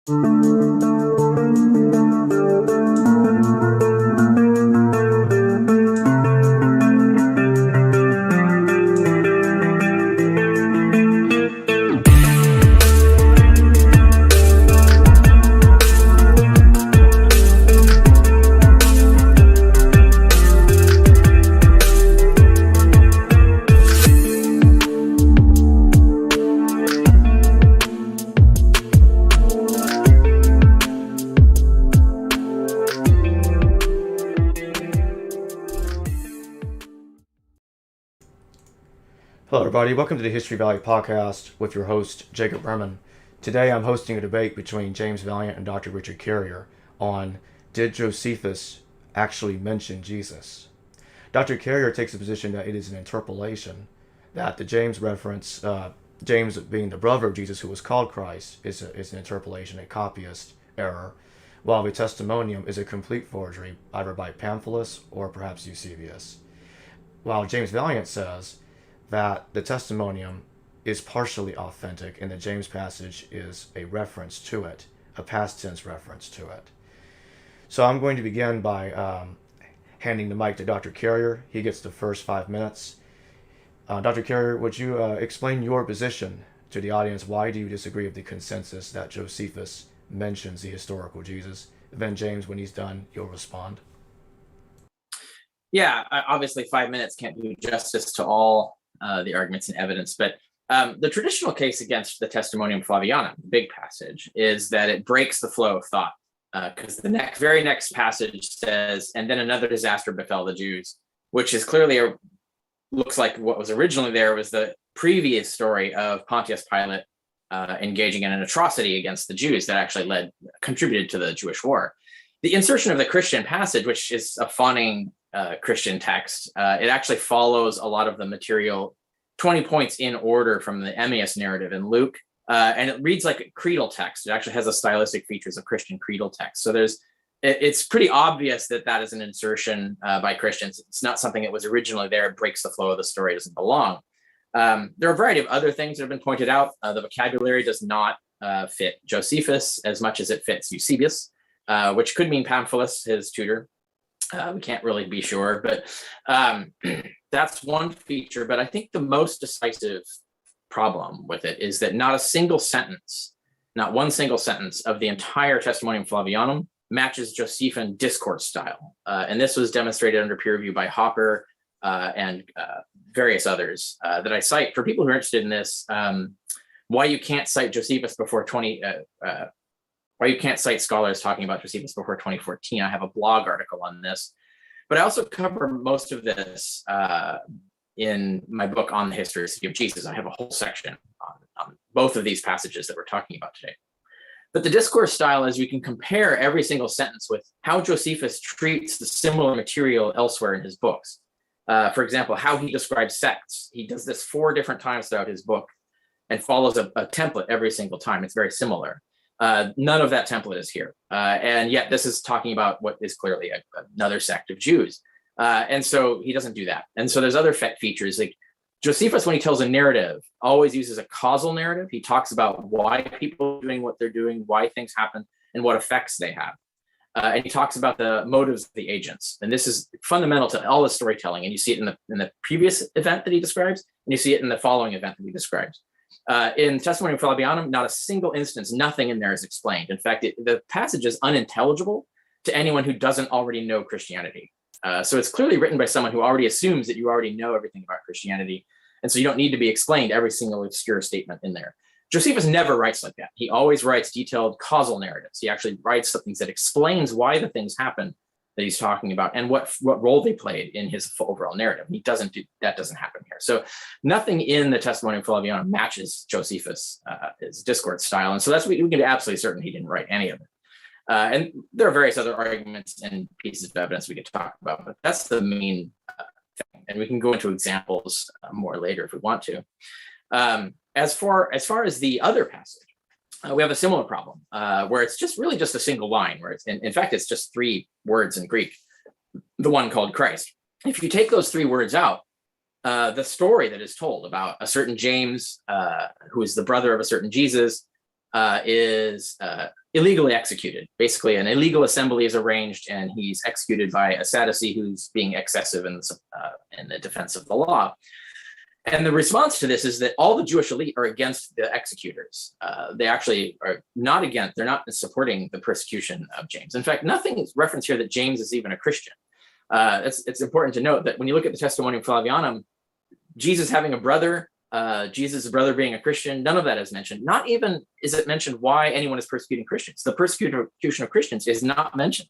Hello everybody, welcome to the History Valley podcast with your host, Jacob Berman. Today I'm hosting a debate between James Valliant and Dr. Richard Carrier on did Josephus actually mention Jesus? Dr. Carrier takes the position that it is an interpolation, that the James reference, James being the brother of Jesus who was called Christ, is an interpolation, a copyist error, while the testimonium is a complete forgery, either by Pamphilus or perhaps Eusebius. While James Valliant says that the testimonium is partially authentic and the James passage is a reference to it, a past tense reference to it. So I'm going to begin by handing the mic to Dr. Carrier. He gets the first 5 minutes. Dr. Carrier, would you explain your position to the audience? Why do you disagree with the consensus that Josephus mentions the historical Jesus? Then James, when he's done, you'll respond. Yeah, obviously 5 minutes can't do justice to all the arguments and evidence, but the traditional case against the Testimonium Flavianum, the big passage, is that it breaks the flow of thought, because the very next passage says, and then another disaster befell the Jews, which is clearly looks like what was originally there was the previous story of Pontius Pilate engaging in an atrocity against the Jews that actually contributed to the Jewish war. The insertion of the Christian passage, which is a fawning Christian text, it actually follows a lot of the material 20 points in order from the Emmaus narrative in Luke, and it reads like a creedal text. It actually has the stylistic features of Christian creedal text. So it's pretty obvious that is an insertion by Christians. It's not something that was originally there. It breaks the flow of the story. It doesn't belong. There are a variety of other things that have been pointed out. The vocabulary does not fit Josephus as much as it fits Eusebius, which could mean Pamphilus, his tutor. We can't really be sure, but that's one feature. But I think the most decisive problem with it is that not one single sentence of the entire Testimonium Flavianum matches Josephine discourse style. And this was demonstrated under peer review by Hopper and various others that I cite. For people who are interested in this, why you can't cite Josephus before why you can't cite scholars talking about Josephus before 2014. I have a blog article on this, but I also cover most of this in my book on the historicity of Jesus. I have a whole section on both of these passages that we're talking about today. But the discourse style is we can compare every single sentence with how Josephus treats the similar material elsewhere in his books. For example, how he describes sects. He does this 4 different times throughout his book and follows a template every single time. It's very similar. None of that template is here. And yet this is talking about what is clearly another sect of Jews. And so he doesn't do that. And so there's other features. Like Josephus, when he tells a narrative, always uses a causal narrative. He talks about why people are doing what they're doing, why things happen, and what effects they have. And he talks about the motives of the agents. And this is fundamental to all the storytelling. And you see it in the previous event that he describes, and you see it in the following event that he describes. In Testimonium Flavianum, not a single instance, nothing in there is explained. In fact, the passage is unintelligible to anyone who doesn't already know Christianity. So it's clearly written by someone who already assumes that you already know everything about Christianity. And so you don't need to be explained every single obscure statement in there. Josephus never writes like that. He always writes detailed causal narratives. He actually writes something that explains why the things happen that he's talking about and what role they played in his overall narrative. He doesn't do that. Doesn't happen here. So nothing in the Testimonium Flavianum matches Josephus' his discourse style, and so that's we can be absolutely certain he didn't write any of it. And there are various other arguments and pieces of evidence we could talk about, but that's the main thing. And we can go into examples more later if we want to. As far as the other passage, we have a similar problem where it's just a single line, where it's in fact it's just 3 words in Greek, the one called Christ. If you take those 3 words out, the story that is told about a certain James, who is the brother of a certain Jesus, is illegally executed. Basically, an illegal assembly is arranged, and he's executed by a Sadducee who's being excessive in the defense of the law. And the response to this is that all the Jewish elite are against the executors. They actually are not against, they're not supporting the persecution of James. In fact, nothing is referenced here that James is even a Christian. It's important to note that when you look at the Testimonium Flavianum, Jesus having a brother, Jesus' brother being a Christian, none of that is mentioned. Not even is it mentioned why anyone is persecuting Christians. The persecution of Christians is not mentioned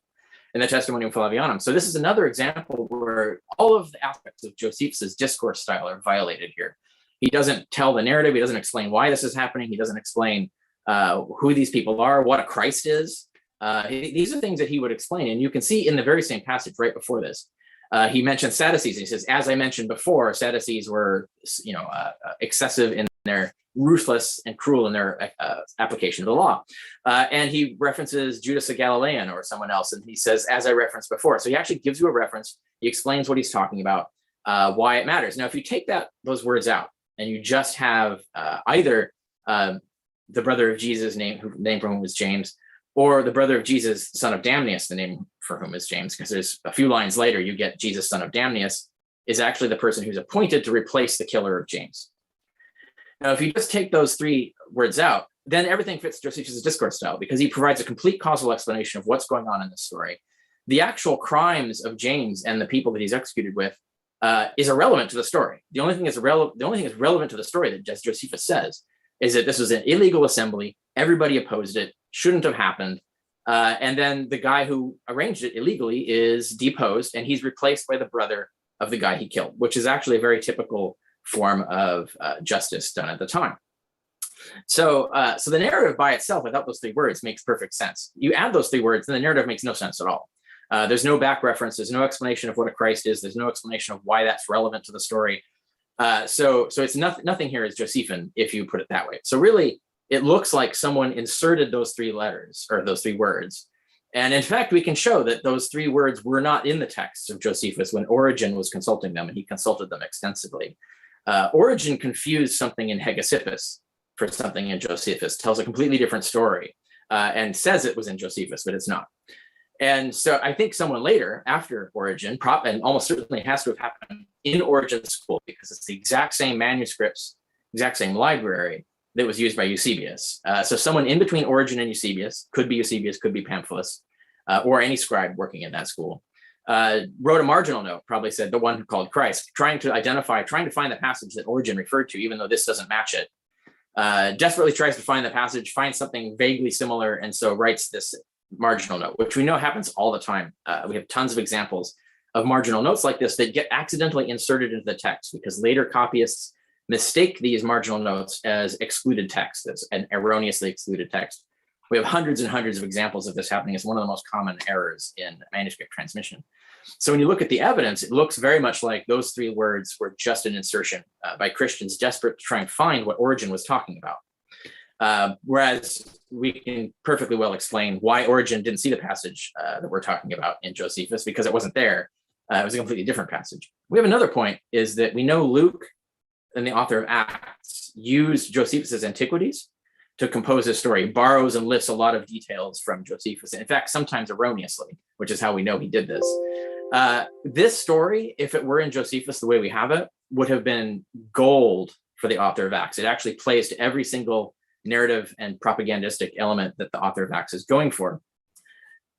in the Testimonium Flavianum. So this is another example where all of the aspects of Josephus's discourse style are violated here. He doesn't tell the narrative. He doesn't explain why this is happening. He doesn't explain who these people are, what a Christ is. These are things that he would explain. And you can see in the very same passage right before this, he mentions Sadducees. He says, as I mentioned before, Sadducees were, excessive in their ruthless and cruel in their application of the law. And he references Judas a Galilean or someone else, and he says, as I referenced before. So he actually gives you a reference. He explains what he's talking about, why it matters. Now, if you take those words out and you just have either the brother of Jesus, name for whom is James, or the brother of Jesus, son of Damnius, the name for whom is James, because there's a few lines later, you get Jesus, son of Damnius, is actually the person who's appointed to replace the killer of James. Now, if you just take those three words out, then everything fits Josephus' discourse style, because he provides a complete causal explanation of what's going on in this story. The actual crimes of James and the people that he's executed with is irrelevant to the story. The only thing that's relevant to the story, that as Josephus says, is that this was an illegal assembly. Everybody opposed it. Shouldn't have happened. And then the guy who arranged it illegally is deposed, and he's replaced by the brother of the guy he killed, which is actually a very typical form of justice done at the time. So the narrative by itself, without those three words, makes perfect sense. You add those three words, and the narrative makes no sense at all. There's no back reference. There's no explanation of what a Christ is. There's no explanation of why that's relevant to the story. So it's nothing here is Josephian, if you put it that way. So really, it looks like someone inserted those three letters, or those three words. And in fact, we can show that those three words were not in the text of Josephus when Origen was consulting them, and he consulted them extensively. Origen confused something in Hegesippus for something in Josephus, tells a completely different story, and says it was in Josephus, but it's not. And so I think someone later, after Origen, and almost certainly has to have happened in Origen's school, because it's the exact same manuscripts, exact same library that was used by Eusebius. So someone in between Origen and Eusebius, could be Pamphilus, or any scribe working in that school, wrote a marginal note, probably said the one who called Christ, trying to find the passage that Origen referred to, even though this doesn't match it. Desperately tries to find the passage, finds something vaguely similar, and so writes this marginal note, which we know happens all the time. We have tons of examples of marginal notes like this that get accidentally inserted into the text, because later copyists mistake these marginal notes as excluded text, as an erroneously excluded text. We have hundreds and hundreds of examples of this happening. It's one of the most common errors in manuscript transmission. So when you look at the evidence, it looks very much like those three words were just an insertion by Christians desperate to try and find what Origen was talking about. Whereas we can perfectly well explain why Origen didn't see the passage that we're talking about in Josephus, because it wasn't there. It was a completely different passage. We have another point, is that we know Luke and the author of Acts used Josephus's Antiquities to compose his story, borrows and lifts a lot of details from Josephus. In fact, sometimes erroneously, which is how we know he did this. This story, if it were in Josephus the way we have it, would have been gold for the author of Acts. It actually plays to every single narrative and propagandistic element that the author of Acts is going for.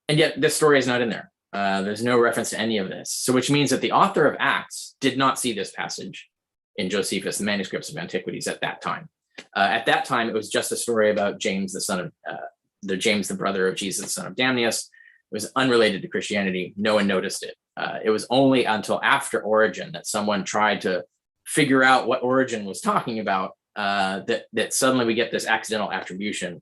And yet this story is not in there. There's no reference to any of this. So which means that the author of Acts did not see this passage in Josephus, the manuscripts of Antiquities at that time. At that time, it was just a story about James, the brother of Jesus, the son of Damnius. It was unrelated to Christianity. No one noticed it. It was only until after Origen that someone tried to figure out what Origen was talking about, that suddenly we get this accidental attribution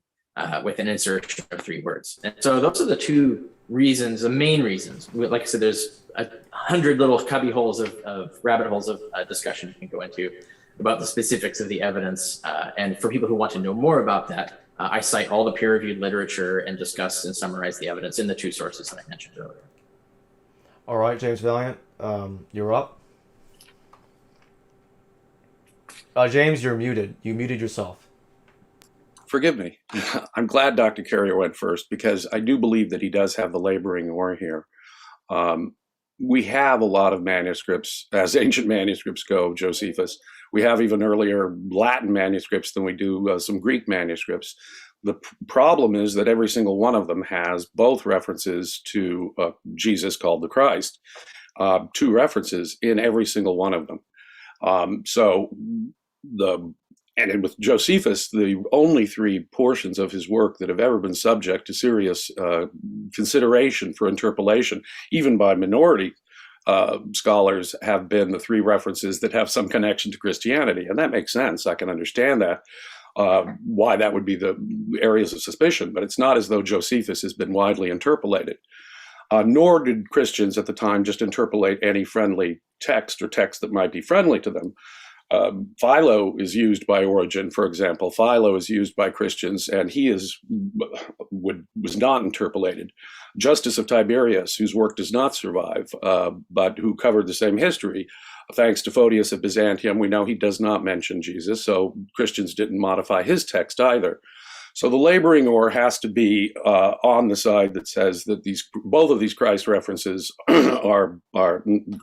with an insertion of three words. And so those are the two reasons, the main reasons. Like I said, there's 100 little cubby holes of rabbit holes of discussion you can go into about the specifics of the evidence. And for people who want to know more about that, I cite all the peer-reviewed literature and discuss and summarize the evidence in the two sources that I mentioned earlier. All right, James Valliant, you're up. James, you're muted. You muted yourself. forgive me. I'm glad Dr. Carrier went first, because I do believe that he does have the laboring oar here. We have a lot of manuscripts, as ancient manuscripts go, Josephus. We have even earlier Latin manuscripts than we do some Greek manuscripts. The problem is that every single one of them has both references to Jesus called the Christ, two references in every single one of them. And with Josephus, the only three portions of his work that have ever been subject to serious consideration for interpolation, even by minority scholars, have been the three references that have some connection to Christianity. And that makes sense. I can understand that, why that would be the areas of suspicion. But it's not as though Josephus has been widely interpolated. Nor did Christians at the time just interpolate any friendly text or text that might be friendly to them. Philo is used by Origen, for example. Philo is used by Christians, and he was not interpolated. Justus of Tiberias, whose work does not survive, but who covered the same history, thanks to Photius of Byzantium, we know he does not mention Jesus, so Christians didn't modify his text either. So the laboring oar has to be on the side that says that both of these Christ references are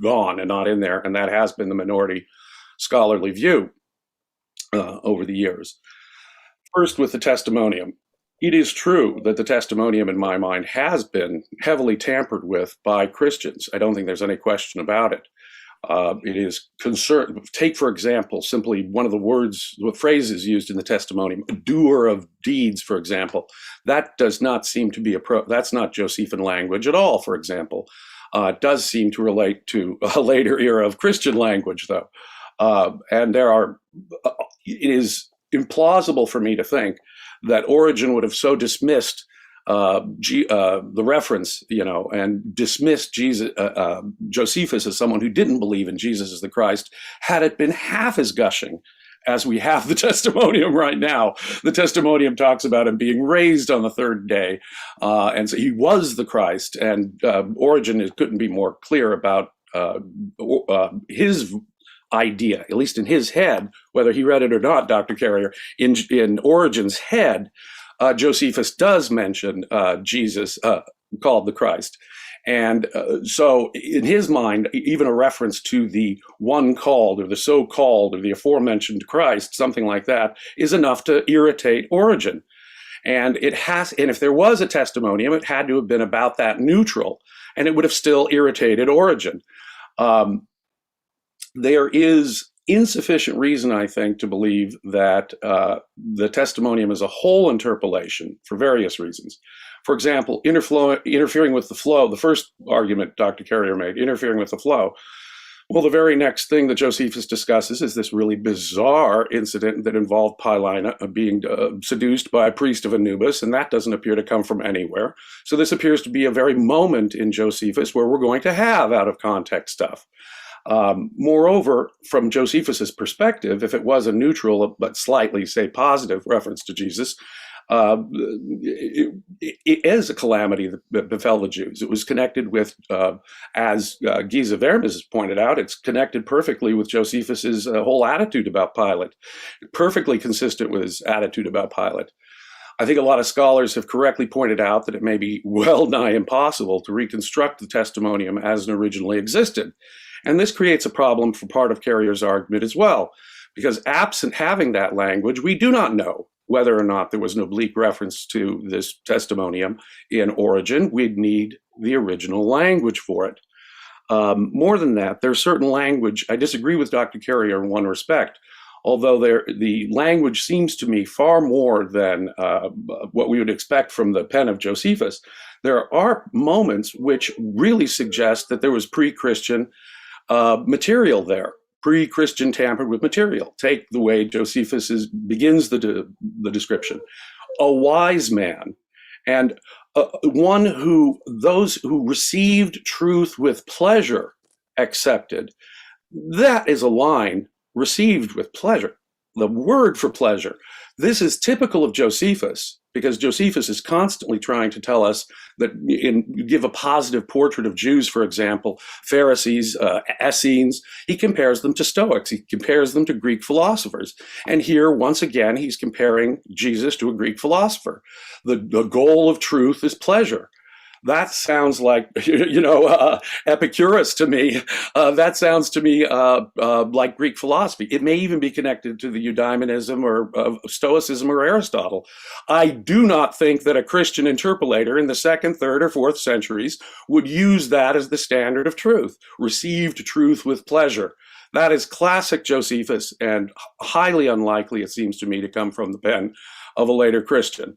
gone and not in there, and that has been the minority scholarly view over the years. First, with the testimonium. It is true that the testimonium, in my mind, has been heavily tampered with by Christians. I don't think there's any question about it. It is concerned. Take, for example, simply one of the phrases used in the testimonium, a doer of deeds, for example. That does not seem to be that's not Josephine language at all, for example. It does seem to relate to a later era of Christian language, though. And it is implausible for me to think that Origen would have so dismissed the reference, and dismissed Josephus as someone who didn't believe in Jesus as the Christ, had it been half as gushing as we have the testimonium right now. The testimonium talks about him being raised on the third day, and so he was the Christ. And Origen couldn't be more clear about his idea, at least in his head, whether he read it or not, Dr. Carrier. In Origen's head, Josephus does mention Jesus called the Christ. And so in his mind, even a reference to the one called or the so-called or the aforementioned Christ, something like that, is enough to irritate Origen. And if there was a testimonium, it had to have been about that neutral, and it would have still irritated Origen. There is insufficient reason, I think, to believe that the testimonium is a whole interpolation for various reasons. For example, interfering with the flow, the first argument Dr. Carrier made, interfering with the flow. Well, the very next thing that Josephus discusses is this really bizarre incident that involved Paulina being seduced by a priest of Anubis, and that doesn't appear to come from anywhere. So this appears to be a very moment in Josephus where we're going to have out-of-context stuff. Moreover, from Josephus's perspective, if it was a neutral but slightly, say, positive reference to Jesus, it is a calamity that befell the Jews. It was connected with, as Giza Vermes has pointed out, it's connected perfectly with Josephus's whole attitude about Pilate, perfectly consistent with his attitude about Pilate. I think a lot of scholars have correctly pointed out that it may be well nigh impossible to reconstruct the testimonium as it originally existed. And this creates a problem for part of Carrier's argument as well, because absent having that language, we do not know whether or not there was an oblique reference to this testimonium in Origen. We'd need the original language for it. More than that, there's certain language. I disagree with Dr. Carrier in one respect, although the language seems to me far more than what we would expect from the pen of Josephus. There are moments which really suggest that there was pre-Christian material there, pre-Christian tampered with material. Take the way Josephus begins the description. A wise man, and one who those who received truth with pleasure accepted. That is a line, received with pleasure. the word for pleasure. This is typical of Josephus, because Josephus is constantly trying to tell us that, give a positive portrait of Jews, for example, Pharisees, Essenes. He compares them to Stoics. He compares them to Greek philosophers. And here, once again, he's comparing Jesus to a Greek philosopher. The goal of truth is pleasure. That sounds like, Epicurus to me. That sounds to me like Greek philosophy. It may even be connected to the eudaimonism or Stoicism or Aristotle. I do not think that a Christian interpolator in the 2nd, 3rd, or 4th centuries would use that as the standard of truth, received truth with pleasure. That is classic Josephus and highly unlikely, it seems to me, to come from the pen of a later Christian.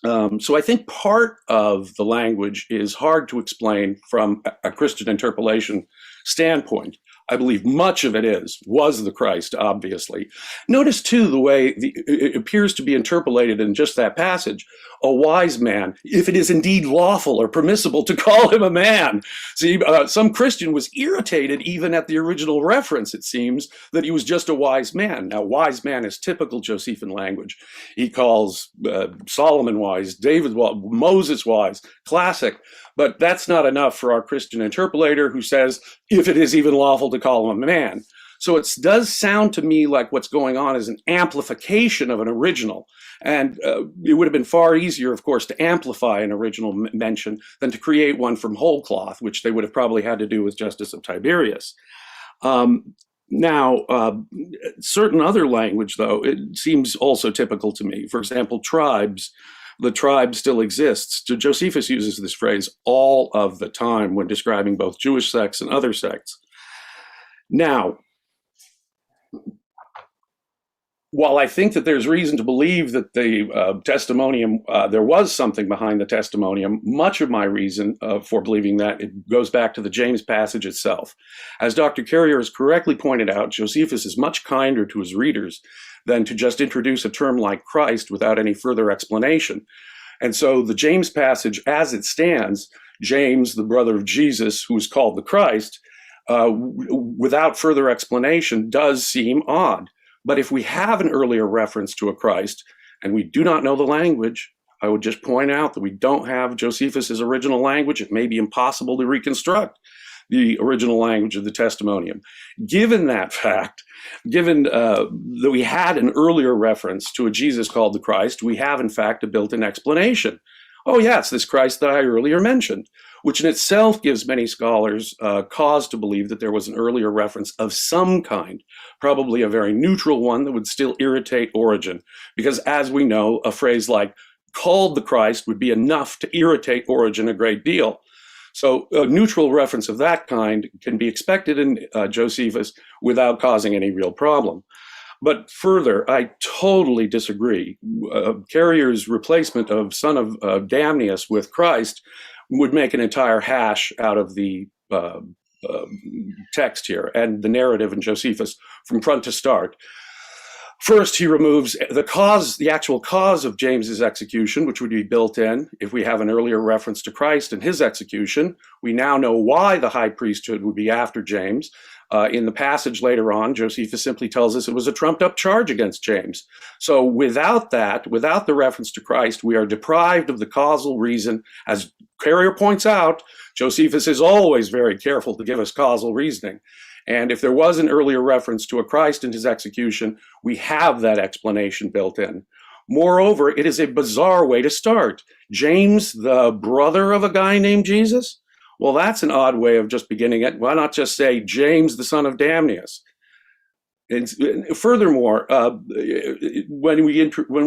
So I think part of the language is hard to explain from a Christian interpolation standpoint. I believe much of it was the Christ, obviously. Notice, too, the way it appears to be interpolated in just that passage. A wise man, if it is indeed lawful or permissible to call him a man. See, some Christian was irritated even at the original reference, it seems, that he was just a wise man. Now, wise man is typical Josephine language. He calls Solomon wise, David wise, Moses wise, classic. But that's not enough for our Christian interpolator who says, if it is even lawful to call him a man. So it does sound to me like what's going on is an amplification of an original. And it would have been far easier, of course, to amplify an original mention than to create one from whole cloth, which they would have probably had to do with Justus of Tiberius. Now, certain other language, though, it seems also typical to me. For example, tribes. The tribe still exists. Josephus uses this phrase all of the time when describing both Jewish sects and other sects. Now, while I think that there's reason to believe that the testimonium, there was something behind the testimonium, much of my reason for believing that it goes back to the James passage itself. As Dr. Carrier has correctly pointed out, Josephus is much kinder to his readers than to just introduce a term like Christ without any further explanation. And so the James passage, as it stands, James, the brother of Jesus, who is called the Christ, without further explanation, does seem odd. But if we have an earlier reference to a Christ, and we do not know the language, I would just point out that we don't have Josephus's original language. It may be impossible to reconstruct the original language of the testimonium. Given that fact, given that we had an earlier reference to a Jesus called the Christ, we have in fact a built-in explanation. Oh yeah, it's this Christ that I earlier mentioned, which in itself gives many scholars cause to believe that there was an earlier reference of some kind, probably a very neutral one that would still irritate Origen, because as we know, a phrase like called the Christ would be enough to irritate Origen a great deal. So a neutral reference of that kind can be expected in Josephus without causing any real problem. But further, I totally disagree. Carrier's replacement of son of Damnius with Christ would make an entire hash out of the text here and the narrative in Josephus from front to start. First, he removes the actual cause of James's execution, which would be built in if we have an earlier reference to Christ and his execution. We now know why the high priesthood would be after James. In the passage later on, Josephus simply tells us it was a trumped-up charge against James. So without that, without the reference to Christ, we are deprived of the causal reason. As Carrier points out, Josephus is always very careful to give us causal reasoning. And if there was an earlier reference to a Christ and his execution, we have that explanation built in. Moreover, it is a bizarre way to start. James, the brother of a guy named Jesus? Well, that's an odd way of just beginning it. Why not just say James, the son of Damnius? And furthermore, when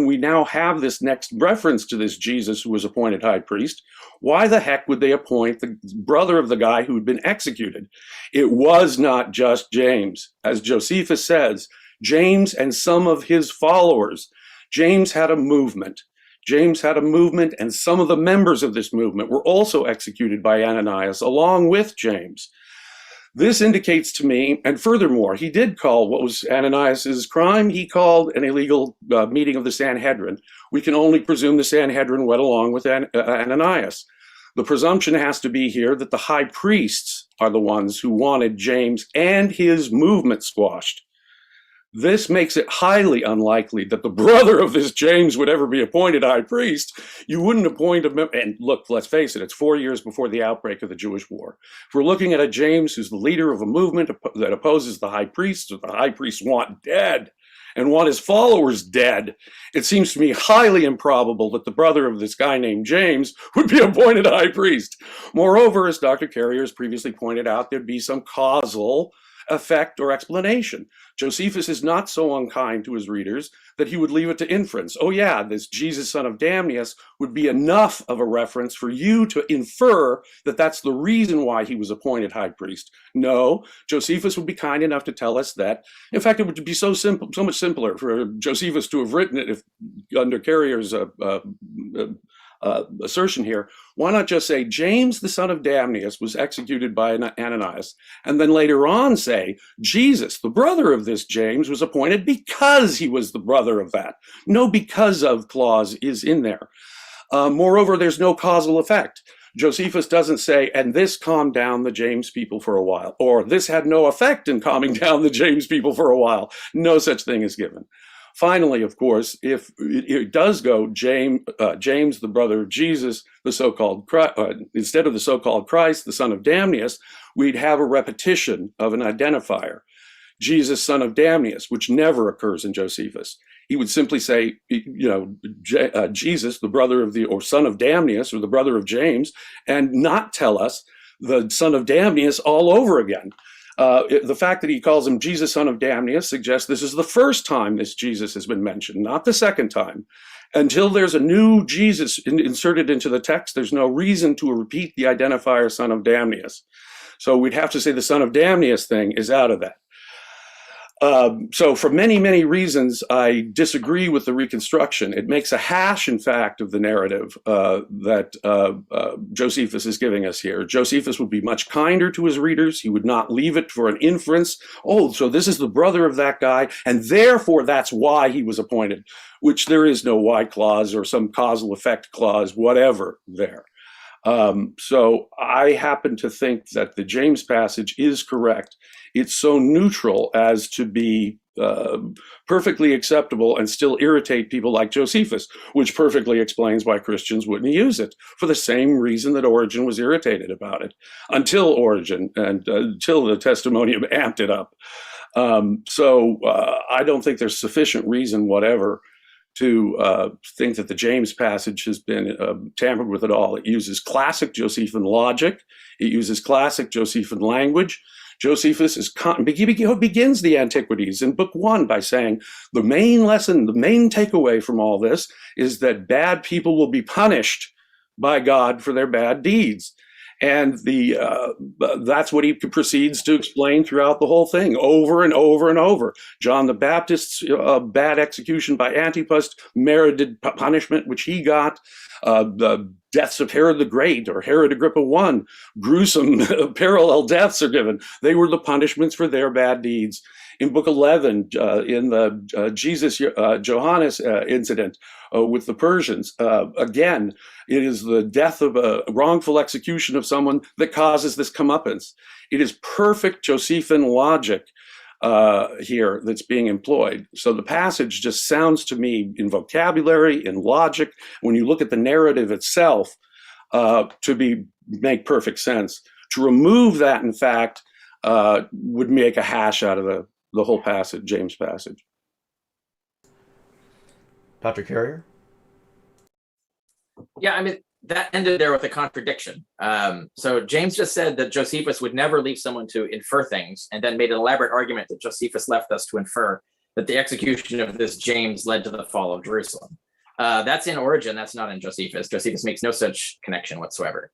we now have this next reference to this Jesus who was appointed high priest, why the heck would they appoint the brother of the guy who had been executed? It was not just James. As Josephus says, James and some of his followers. James had a movement. James had a movement, and some of the members of this movement were also executed by Ananias along with James. This indicates to me, and furthermore, he did call what was Ananias's crime. He called an illegal meeting of the Sanhedrin. We can only presume the Sanhedrin went along with Ananias. The presumption has to be here that the high priests are the ones who wanted James and his movement squashed. This makes it highly unlikely that the brother of this James would ever be appointed high priest. You wouldn't appoint him. And look, let's face it, it's 4 years before the outbreak of the Jewish war. If we're looking at a James who's the leader of a movement that opposes the high priests, or the high priests want dead and want his followers dead, it seems to me highly improbable that the brother of this guy named James would be appointed high priest. Moreover, as Dr. Carrier has previously pointed out, there'd be some causal effect or explanation. Josephus is not so unkind to his readers that he would leave it to inference. Oh yeah, this Jesus son of Damnius would be enough of a reference for you to infer that that's the reason why he was appointed high priest. No, Josephus would be kind enough to tell us that. In fact, it would be so simple, so much simpler for Josephus to have written it if under Carrier's assertion here. Why not just say James the son of Damnius was executed by Ananias, and then later on say Jesus, the brother of this James, was appointed because he was the brother of that. No because of clause is in there. Moreover, there's no causal effect. Josephus doesn't say, and this calmed down the James people for a while, or this had no effect in calming down the James people for a while. No such thing is given. Finally, of course, if it does go James, the brother of Jesus, the so-called instead of the so-called Christ, the son of Damnius, we'd have a repetition of an identifier, Jesus, son of Damnius, which never occurs in Josephus. He would simply say, Jesus, the brother of or son of Damnius, or the brother of James, and not tell us the son of Damnius all over again. The fact that he calls him Jesus, son of Damnius, suggests this is the first time this Jesus has been mentioned, not the second time. Until there's a new Jesus inserted into the text, there's no reason to repeat the identifier son of Damnius. So we'd have to say the son of Damnius thing is out of that. So for many, many reasons, I disagree with the reconstruction. It makes a hash, in fact, of the narrative that Josephus is giving us here. Josephus would be much kinder to his readers. He would not leave it for an inference. Oh, so this is the brother of that guy, and therefore that's why he was appointed, which there is no why clause or some causal effect clause, whatever there. So I happen to think that the James passage is correct. It's so neutral as to be perfectly acceptable and still irritate people like Josephus, which perfectly explains why Christians wouldn't use it, for the same reason that Origen was irritated about it, until Origen and until the Testimonium amped it up. So I don't think there's sufficient reason whatever to think that the James passage has been tampered with at all. It uses classic Josephine logic. It uses classic Josephine language. Josephus begins the Antiquities in Book 1 by saying the main lesson, the main takeaway from all this is that bad people will be punished by God for their bad deeds. And that's what he proceeds to explain throughout the whole thing, over and over and over. John the Baptist's bad execution by Antipas merited punishment, which he got. The deaths of Herod the Great or Herod Agrippa I, gruesome parallel deaths are given. They were the punishments for their bad deeds. In Book 11, in the Jesus Johannes incident with the Persians, again, it is the death of a wrongful execution of someone that causes this comeuppance. It is perfect Josephine logic here that's being employed. So the passage just sounds to me in vocabulary, in logic, when you look at the narrative itself, to make perfect sense. To remove that, in fact, would make a hash out of the whole passage, James passage. Dr. Carrier? Yeah, I mean, that ended there with a contradiction. So James just said that Josephus would never leave someone to infer things, and then made an elaborate argument that Josephus left us to infer that the execution of this James led to the fall of Jerusalem. That's in Origen, that's not in Josephus. Josephus makes no such connection whatsoever.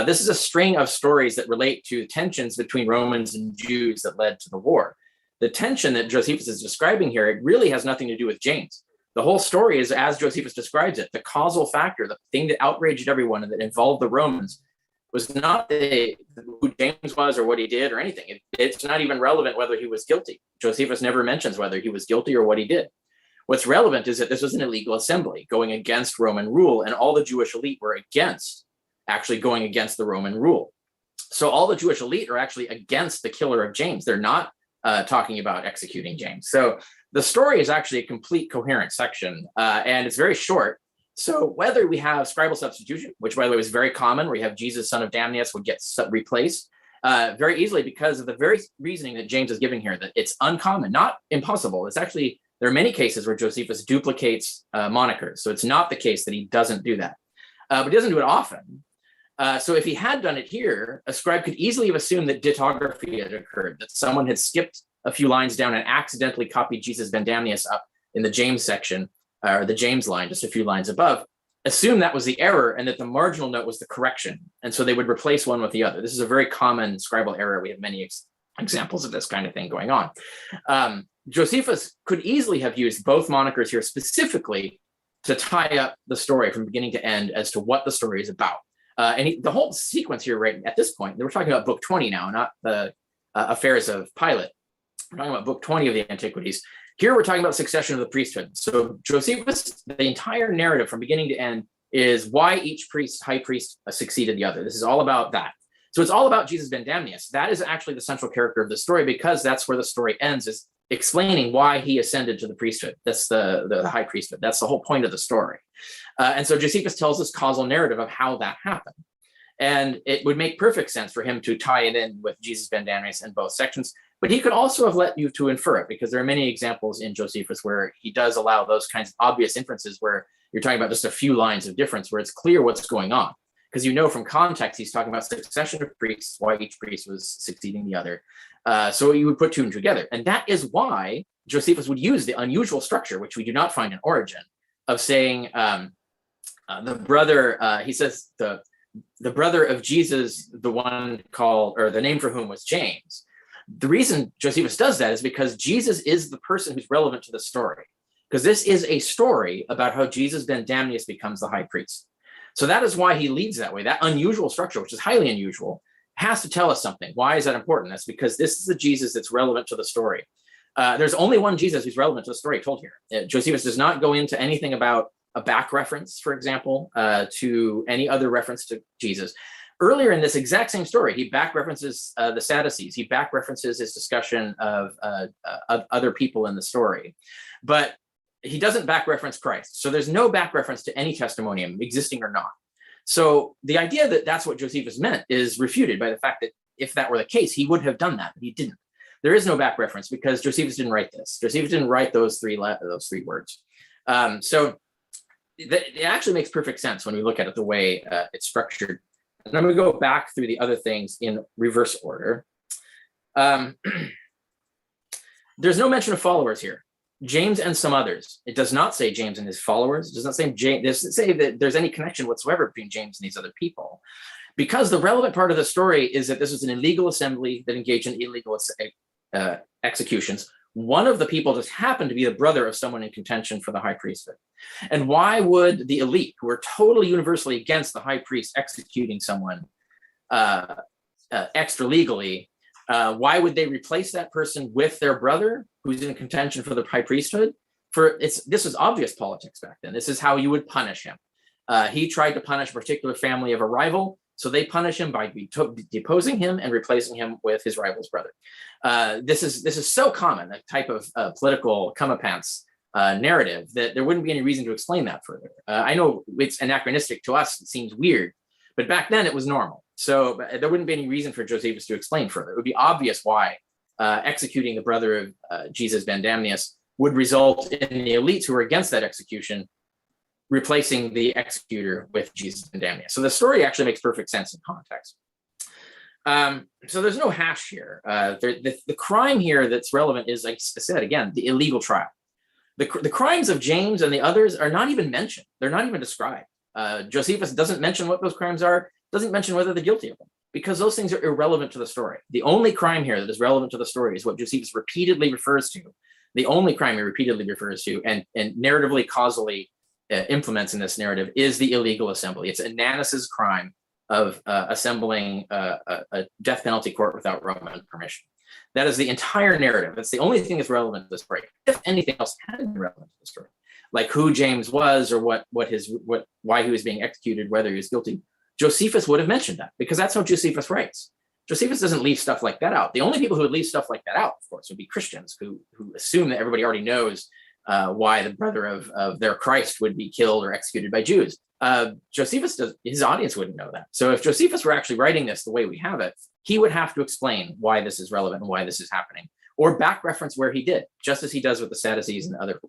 This is a string of stories that relate to tensions between Romans and Jews that led to the war. The tension that Josephus is describing here, it really has nothing to do with James. The whole story is, as Josephus describes it, the causal factor, the thing that outraged everyone and that involved the Romans was not who James was or what he did or anything. It's not even relevant whether he was guilty. Josephus never mentions whether he was guilty or what he did. What's relevant is that this was an illegal assembly going against Roman rule, and all the Jewish elite were actually going against the Roman rule. So all the Jewish elite are actually against the killer of James. They're not talking about executing James. So the story is actually a complete coherent section, and it's very short. So whether we have scribal substitution, which by the way was very common, where you have Jesus, son of Damnius, would get replaced very easily because of the very reasoning that James is giving here, that it's uncommon, not impossible. It's actually, there are many cases where Josephus duplicates monikers. So it's not the case that he doesn't do that, but he doesn't do it often. So if he had done it here, a scribe could easily have assumed that ditography had occurred, that someone had skipped a few lines down and accidentally copied Jesus ben Damnius up in the James section, or the James line, just a few lines above, assume that was the error and that the marginal note was the correction. And so they would replace one with the other. This is a very common scribal error. We have many examples of this kind of thing going on. Josephus could easily have used both monikers here specifically to tie up the story from beginning to end as to what the story is about. The whole sequence here, right at this point, we're talking about book 20 now, not the affairs of Pilate. We're talking about book 20 of the Antiquities. Here we're talking about succession of the priesthood. So Josephus, the entire narrative from beginning to end is why each high priest succeeded the other. This is all about that. So it's all about Jesus ben Damnius. That is actually the central character of the story, because that's where the story ends, is explaining why he ascended to the priesthood. That's the high priesthood. That's the whole point of the story. And so Josephus tells this causal narrative of how that happened. And it would make perfect sense for him to tie it in with Jesus ben Damnius in both sections. But he could also have let you to infer it, because there are many examples in Josephus where he does allow those kinds of obvious inferences where you're talking about just a few lines of difference, where it's clear what's going on. Because you know from context, he's talking about succession of priests, why each priest was succeeding the other. So you would put two and two together. And that is why Josephus would use the unusual structure, which we do not find in Origen, of saying the brother, he says the brother of Jesus, the one called, or the name for whom was James. The reason Josephus does that is because Jesus is the person who's relevant to the story, because this is a story about how Jesus ben Damnius becomes the high priest. So that is why he leads that way. That unusual structure, which is highly unusual, has to tell us something. Why is that important? That's because this is the Jesus that's relevant to the story. There's only one Jesus who's relevant to the story told here. Josephus does not go into anything about a back reference, for example, to any other reference to Jesus. Earlier in this exact same story, he back references the Sadducees. He back references his discussion of other people in the story. But he doesn't back reference Christ. So there's no back reference to any testimonium, existing or not. So the idea that that's what Josephus meant is refuted by the fact that if that were the case, he would have done that, but he didn't. There is no back reference because Josephus didn't write this. Josephus didn't write those three words. So it actually makes perfect sense when we look at it the way it's structured. And I'm going to go back through the other things in reverse order. There's no mention of followers here. James and some others. It does not say James and his followers. It does not say James. It doesn't say that there's any connection whatsoever between James and these other people, because the relevant part of the story is that this was an illegal assembly that engaged in illegal executions. One of the people just happened to be the brother of someone in contention for the high priesthood. And why would the elite, who are totally universally against the high priest executing someone extra legally, why would they replace that person with their brother who's in contention for the high priesthood? This was obvious politics back then. This is how you would punish him. He tried to punish a particular family of a rival, so they punish him by deposing him and replacing him with his rival's brother. This is so common, a type of political come-a-pants narrative, that there wouldn't be any reason to explain that further. I know it's anachronistic to us. It seems weird, but back then it was normal. So there wouldn't be any reason for Josephus to explain further. It would be obvious why executing the brother of Jesus ben Damnius would result in the elites who were against that execution replacing the executor with Jesus ben Damnius. So the story actually makes perfect sense in context. So there's no hash here. The crime here that's relevant is, like I said, again, the illegal trial. The crimes of James and the others are not even mentioned. They're not even described. Josephus doesn't mention what those crimes are, doesn't mention whether they're guilty of them, because those things are irrelevant to the story. The only crime here that is relevant to the story is what Josephus repeatedly refers to. The only crime he repeatedly refers to and narratively, causally implements in this narrative is the illegal assembly. It's Ananas's crime of assembling a death penalty court without Roman permission. That is the entire narrative. That's the only thing that's relevant to the story. If anything else had been relevant to the story, like who James was or why he was being executed, whether he was guilty, Josephus would have mentioned that, because that's how Josephus writes. Josephus doesn't leave stuff like that out. The only people who would leave stuff like that out, of course, would be Christians who assume that everybody already knows why the brother of their Christ would be killed or executed by Jews. Josephus his audience wouldn't know that. So if Josephus were actually writing this the way we have it, he would have to explain why this is relevant and why this is happening, or back reference where he did, just as he does with the Sadducees and other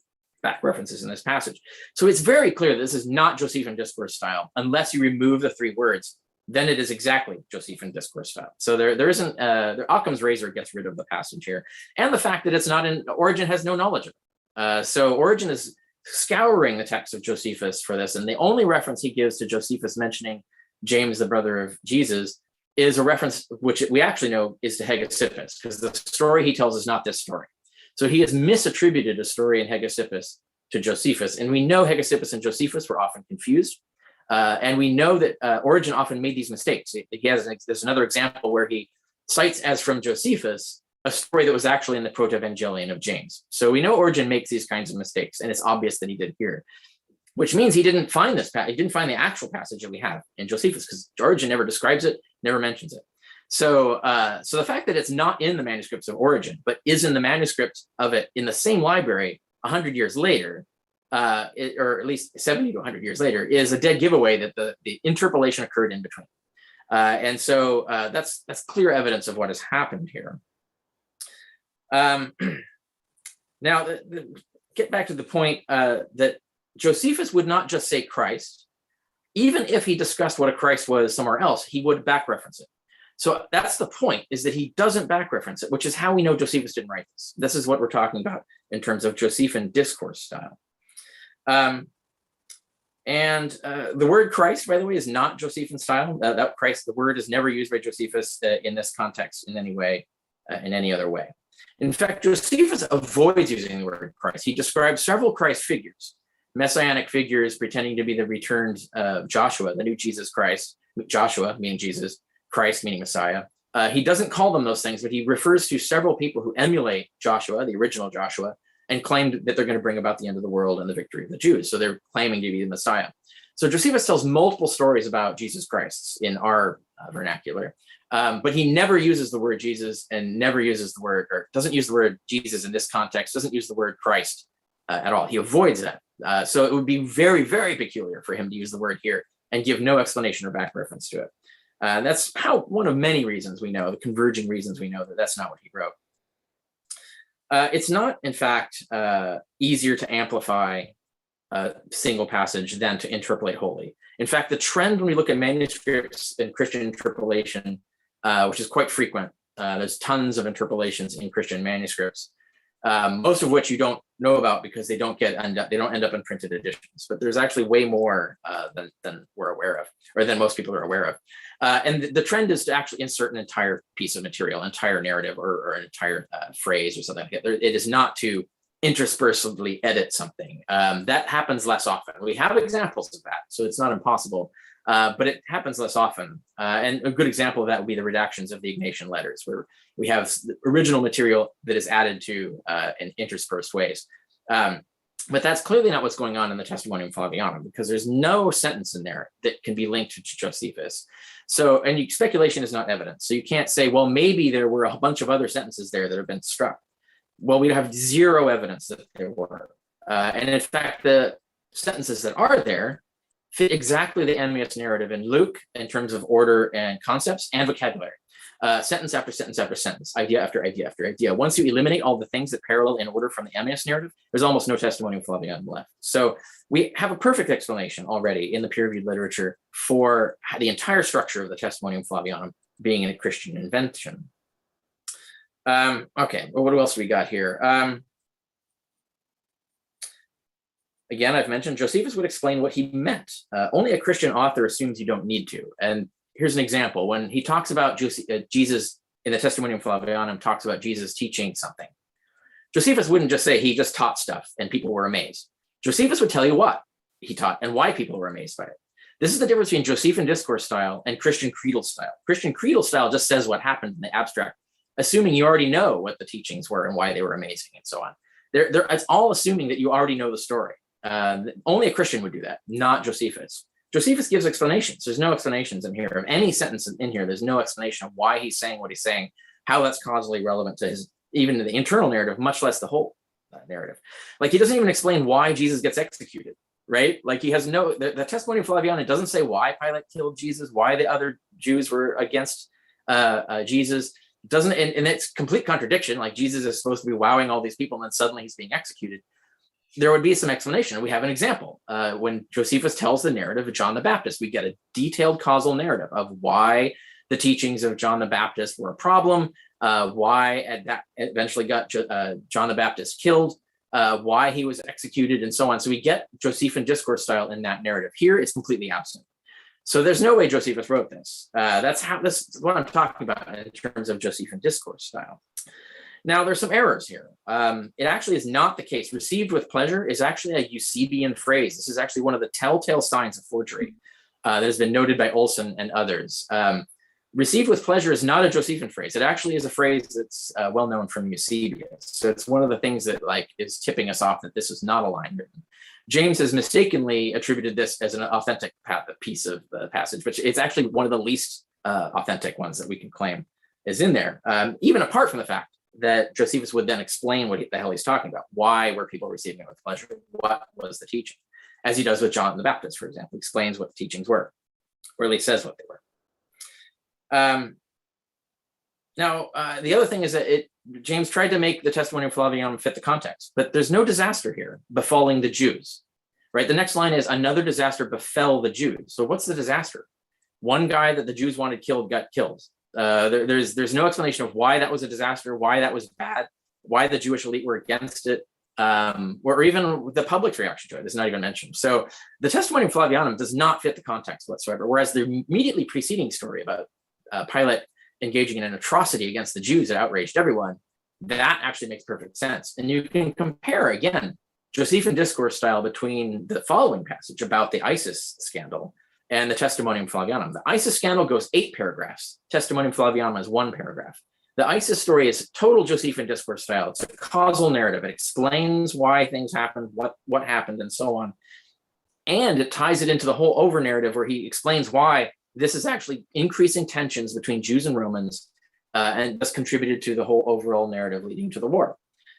back references in this passage. So it's very clear that this is not Josephine discourse style, unless you remove the three words. Then it is exactly Josephine discourse style. So there isn't, Occam's razor gets rid of the passage here. And the fact that it's not in, Origen has no knowledge of it. So Origen is scouring the text of Josephus for this. And the only reference he gives to Josephus mentioning James, the brother of Jesus, is a reference which we actually know is to Hegesippus, because the story he tells is not this story. So he has misattributed a story in Hegesippus to Josephus. And we know Hegesippus and Josephus were often confused. And we know that Origen often made these mistakes. There's another example where he cites as from Josephus a story that was actually in the Proto-Evangelion of James. So we know Origen makes these kinds of mistakes, and it's obvious that he did here, which means he didn't find he didn't find the actual passage that we have in Josephus, because Origen never describes it, never mentions it. So, so the fact that it's not in the manuscripts of Origen, but is in the manuscript of it in the same library 100 years later, or at least 70 to 100 years later, is a dead giveaway that the interpolation occurred in between. And so that's clear evidence of what has happened here. Now, get back to the point that Josephus would not just say Christ. Even if he discussed what a Christ was somewhere else, he would back reference it. So that's the point, is that he doesn't back reference it, which is how we know Josephus didn't write this. This is what we're talking about in terms of Josephine discourse style. And the word Christ, by the way, is not Josephine style. That Christ, the word is never used by Josephus in this context in any way, in any other way. In fact, Josephus avoids using the word Christ. He describes several Christ figures, messianic figures pretending to be the returned Joshua, the new Jesus Christ, Joshua meaning Jesus, Christ meaning Messiah. He doesn't call them those things, but he refers to several people who emulate Joshua, the original Joshua, and claimed that they're going to bring about the end of the world and the victory of the Jews. So they're claiming to be the Messiah. So Josephus tells multiple stories about Jesus Christ in our vernacular, but he never uses the word Jesus and never uses the word, or doesn't use the word Jesus in this context, doesn't use the word Christ at all. He avoids that. So it would be very, very peculiar for him to use the word here and give no explanation or back reference to it. That's one of many reasons we know, the converging reasons we know that that's not what he wrote. It's not, in fact, easier to amplify a single passage than to interpolate wholly. In fact, the trend when we look at manuscripts in Christian interpolation, which is quite frequent, there's tons of interpolations in Christian manuscripts, most of which you don't know about because they don't end up in printed editions. But there's actually way more than we're aware of, or than most people are aware of. And the trend is to actually insert an entire piece of material, entire narrative, or an entire phrase or something like that. It is not to interspersively edit something. That happens less often. We have examples of that, so it's not impossible, but it happens less often. And a good example of that would be the redactions of the Ignatian letters, where we have original material that is added to in interspersed ways. But that's clearly not what's going on in the Testimonium Flavianum, because there's no sentence in there that can be linked to Josephus. So, and speculation is not evidence. So you can't say, well, maybe there were a bunch of other sentences there that have been struck. Well, we have zero evidence that there were. And in fact, the sentences that are there fit exactly the Emmaus narrative in Luke in terms of order and concepts and vocabulary. Sentence after sentence after sentence, idea after idea after idea. Once you eliminate all the things that parallel in order from the Emmaus narrative, there's almost no Testimonium Flavianum left. So we have a perfect explanation already in the peer-reviewed literature for the entire structure of the Testimonium Flavianum being a Christian invention. Okay, well, what else we got here? Again, I've mentioned Josephus would explain what he meant. Only a Christian author assumes you don't need to. And here's an example. When he talks about Jesus in the Testimonium Flavianum, talks about Jesus teaching something. Josephus wouldn't just say he just taught stuff and people were amazed. Josephus would tell you what he taught and why people were amazed by it. This is the difference between Josephine discourse style and Christian creedal style. Christian creedal style just says what happened in the abstract, assuming you already know what the teachings were and why they were amazing and so on. It's all assuming that you already know the story. Only a Christian would do that, not Josephus. Josephus gives explanations. There's no explanations in here of any sentence in here. There's no explanation of why he's saying what he's saying, how that's causally relevant to his, even the internal narrative, much less the whole narrative. Like, he doesn't even explain why Jesus gets executed, right? Like, he has no, the testimony of Flaviana doesn't say why Pilate killed Jesus, why the other Jews were against Jesus. Doesn't, and it's complete contradiction. Like, Jesus is supposed to be wowing all these people, and then suddenly he's being executed. There would be some explanation. We have an example. When Josephus tells the narrative of John the Baptist, we get a detailed causal narrative of why the teachings of John the Baptist were a problem, why that eventually got John the Baptist killed, why he was executed, and so on. So we get Josephine discourse style in that narrative. Here, it's completely absent. So there's no way Josephus wrote this. This is what I'm talking about in terms of Josephine discourse style. Now, there's some errors here. It actually is not the case. Received with pleasure is actually a Eusebian phrase. This is actually one of the telltale signs of forgery that has been noted by Olson and others. Received with pleasure is not a Josephine phrase. It actually is a phrase that's well known from Eusebius. So it's one of the things that is tipping us off that this is not a line written. James has mistakenly attributed this as an authentic piece of the passage, which it's actually one of the least authentic ones that we can claim is in there, even apart from the fact that Josephus would then explain what the hell he's talking about. Why were people receiving it with pleasure? What was the teaching? As he does with John the Baptist, for example, explains what the teachings were, or at least says what they were. Now, the other thing is that James tried to make the testimony of Flavianum fit the context, but there's no disaster here befalling the Jews, right? The next line is another disaster befell the Jews. So what's the disaster? One guy that the Jews wanted killed got killed. There's no explanation of why that was a disaster, why that was bad, why the Jewish elite were against it, or even the public's reaction to it is not even mentioned. So the testimony of Flavianum does not fit the context whatsoever, whereas the immediately preceding story about Pilate engaging in an atrocity against the Jews that outraged everyone, that actually makes perfect sense. And you can compare, again, Josephine discourse style between the following passage about the ISIS scandal and the Testimonium Flavianum. The ISIS scandal goes 8 paragraphs. Testimonium Flavianum is 1 paragraph. The ISIS story is total Josephine discourse style. It's a causal narrative. It explains why things happened, what happened, and so on. And it ties it into the whole over narrative where he explains why this is actually increasing tensions between Jews and Romans, and thus contributed to the whole overall narrative leading to the war.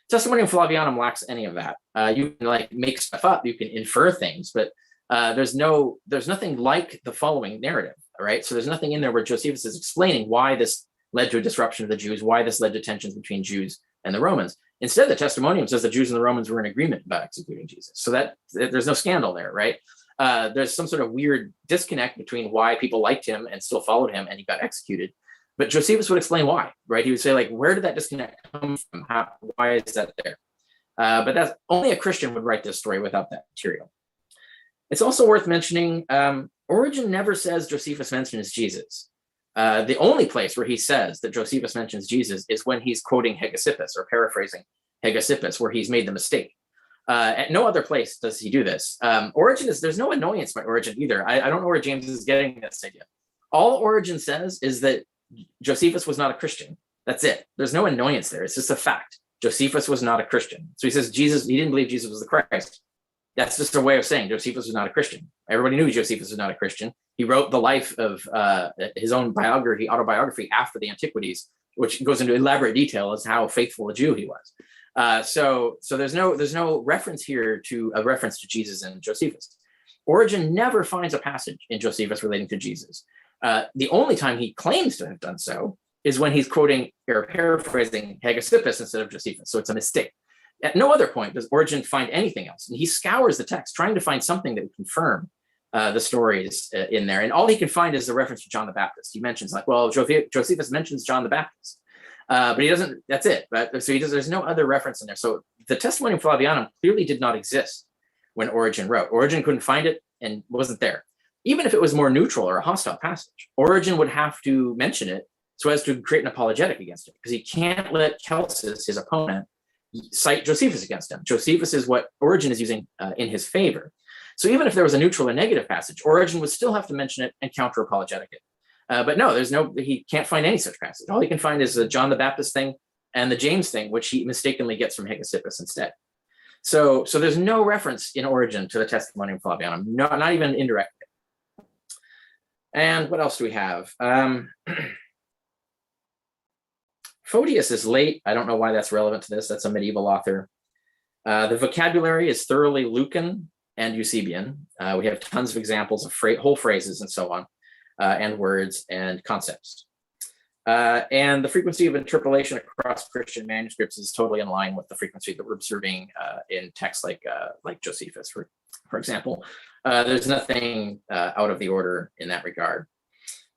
Testimonium Flavianum lacks any of that. You can make stuff up, you can infer things, but there's nothing like the following narrative, right? So there's nothing in there where Josephus is explaining why this led to a disruption of the Jews, why this led to tensions between Jews and the Romans. Instead, the Testimonium says the Jews and the Romans were in agreement about executing Jesus. So that there's no scandal there, right? There's some sort of weird disconnect between why people liked him and still followed him and he got executed. But Josephus would explain why, right? He would say, where did that disconnect come from? Why is that there? But that's only a Christian would write this story without that material. It's also worth mentioning, Origen never says Josephus mentions Jesus. The only place where he says that Josephus mentions Jesus is when he's quoting Hegesippus or paraphrasing Hegesippus, where he's made the mistake. At no other place does he do this. Origen there's no annoyance by Origen either. I don't know where James is getting this idea. All Origen says is that Josephus was not a Christian. That's it. There's no annoyance there. It's just a fact. Josephus was not a Christian. So he says he didn't believe Jesus was the Christ. That's just a way of saying Josephus was not a Christian. Everybody knew Josephus was not a Christian. He wrote the life of his own autobiography after the Antiquities, which goes into elaborate detail as how faithful a Jew he was. So there's no reference here to a reference to Jesus and Josephus. Origen never finds a passage in Josephus relating to Jesus. The only time he claims to have done so is when he's quoting or paraphrasing Hegesippus instead of Josephus. So it's a mistake. At no other point does Origen find anything else. And he scours the text trying to find something that would confirm the stories in there. And all he can find is a reference to John the Baptist. He mentions Josephus mentions John the Baptist. But he doesn't, that's it. But so there's no other reference in there. So the Testimony of Flavianum clearly did not exist when Origen wrote. Origen couldn't find it and wasn't there. Even if it was more neutral or a hostile passage, Origen would have to mention it so as to create an apologetic against it, because he can't let Celsus, his opponent, cite Josephus against him. Josephus is what Origen is using in his favor. So even if there was a neutral or negative passage, Origen would still have to mention it and counter apologetic it. But no, he can't find any such passage. All he can find is the John the Baptist thing and the James thing, which he mistakenly gets from Hegesippus instead. So there's no reference in Origen to the Testimony of Flavianum, not even indirectly. And what else do we have? Photius is late. I don't know why that's relevant to this. That's a medieval author. The vocabulary is thoroughly Lucan and Eusebian. We have tons of examples of whole phrases and so on, and words and concepts. And the frequency of interpolation across Christian manuscripts is totally in line with the frequency that we're observing in texts like Josephus, for example. There's nothing out of the order in that regard.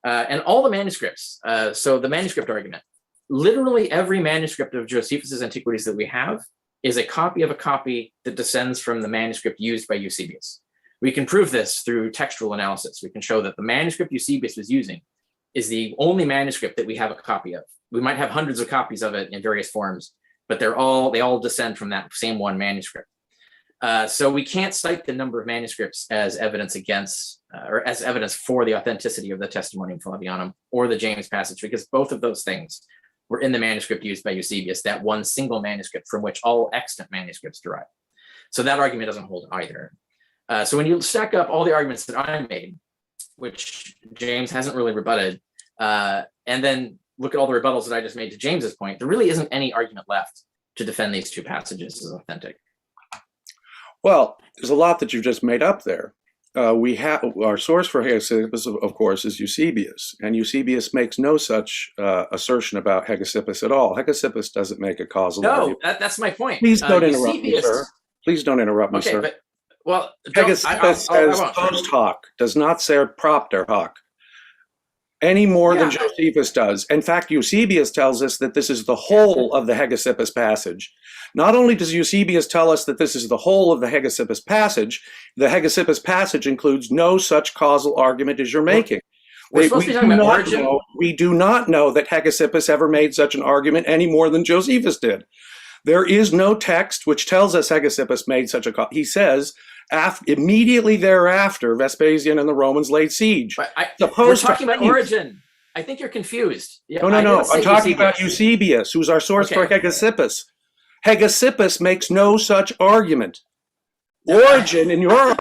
And all the manuscripts, so the manuscript argument, literally every manuscript of Josephus's Antiquities that we have is a copy of a copy that descends from the manuscript used by Eusebius. We can prove this through textual analysis. We can show that the manuscript Eusebius was using is the only manuscript that we have a copy of. We might have hundreds of copies of it in various forms, but they all descend from that same one manuscript. So we can't cite the number of manuscripts as evidence against, or as evidence for the authenticity of the Testimonium Flavianum or the James passage, because both of those things were in the manuscript used by Eusebius, that one single manuscript from which all extant manuscripts derive. So that argument doesn't hold either. So when you stack up all the arguments that I made, which James hasn't really rebutted, and then look at all the rebuttals that I just made to James's point, there really isn't any argument left to defend these two passages as authentic. Well, there's a lot that you've just made up there. We have our source for Hegesippus, of course, is Eusebius, and Eusebius makes no such assertion about Hegesippus at all. Hegesippus doesn't make a causal. No, that's my point. Please don't interrupt me, sir. Please don't interrupt me, sir. But, well, Hegesippus says post hoc, does not say propter hoc, any more than Josephus does. In fact, Eusebius tells us that this is the whole of the Hegesippus passage. Not only does Eusebius tell us that this is the whole of the Hegesippus passage includes no such causal argument as you're making. We're supposed to be talking about Origen. We do not know that Hegesippus ever made such an argument any more than Josephus did. There is no text which tells us Hegesippus made such a he says, immediately thereafter, Vespasian and the Romans laid siege. We're talking about Origen. I think you're confused. No. I'm talking about Eusebius, who's our source for Hegesippus. Hegesippus makes no such argument. Origen, in your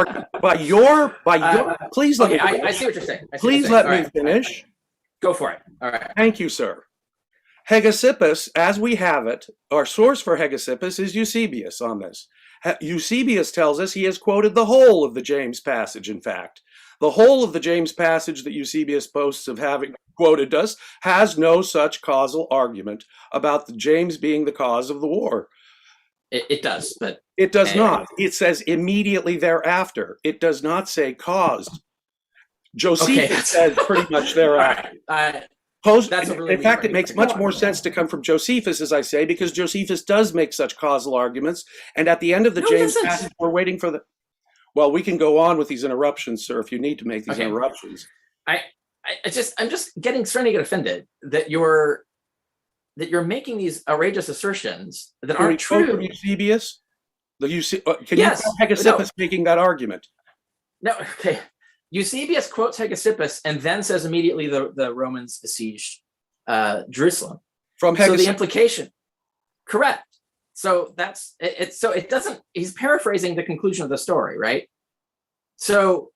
please let me finish. I see what you're saying. Please let me finish. Go for it. All right. Thank you, sir. Hegesippus, as we have it, our source for Hegesippus is Eusebius on this. Eusebius tells us he has quoted the whole of the James passage, in fact. The whole of the James passage that Eusebius boasts of having quoted us has no such causal argument about the James being the cause of the war. It does, but... It does not. It says immediately thereafter. It does not say caused. Josephus says pretty much thereafter. In fact, it makes much more sense to come from Josephus, as I say, because Josephus does make such causal arguments. And at the end of the James passage, we're waiting for the... Well, we can go on with these interruptions, sir, if you need to make these interruptions. I'm just starting to get offended that you're making these outrageous assertions that aren't true. Eusebius? Can you tell Hegesippus making that argument? No, okay. Eusebius quotes Hegesippus and then says immediately the Romans besieged Jerusalem. From Hegesippus. So the implication, correct. So that's it. So it doesn't. He's paraphrasing the conclusion of the story, right? So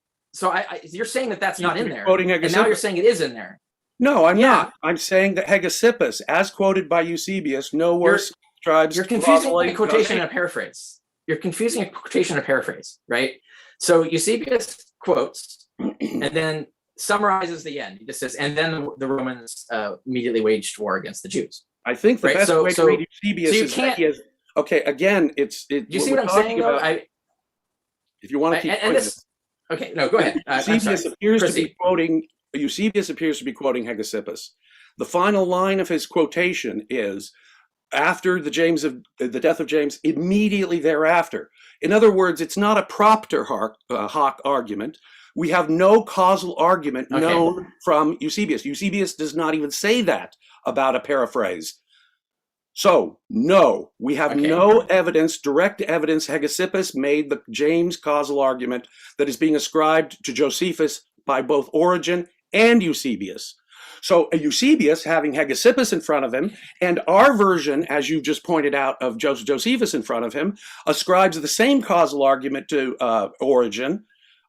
you're saying that that's not in there, and now you're saying it is in there. No, I'm not. I'm saying that Hegesippus, as quoted by Eusebius, no worse describes. You're confusing a quotation and a paraphrase. You're confusing a quotation and a paraphrase, right? So Eusebius quotes and then summarizes the end. He just says, and then the Romans immediately waged war against the Jews. I think the best way to read Eusebius is that he has. Okay, again, you see what I'm saying? Though? If you want to keep this. Okay, no, go ahead. Eusebius appears to be quoting Hegesippus. The final line of his quotation is, after the death of James, immediately thereafter. In other words, it's not a propter hoc argument. We have no causal argument known from Eusebius. Eusebius does not even say that about a paraphrase. So, no, we have no evidence, direct evidence Hegesippus made the James causal argument that is being ascribed to Josephus by both Origen and Eusebius. So Eusebius, having Hegesippus in front of him, and our version, as you just pointed out, of Josephus in front of him, ascribes the same causal argument to Origen,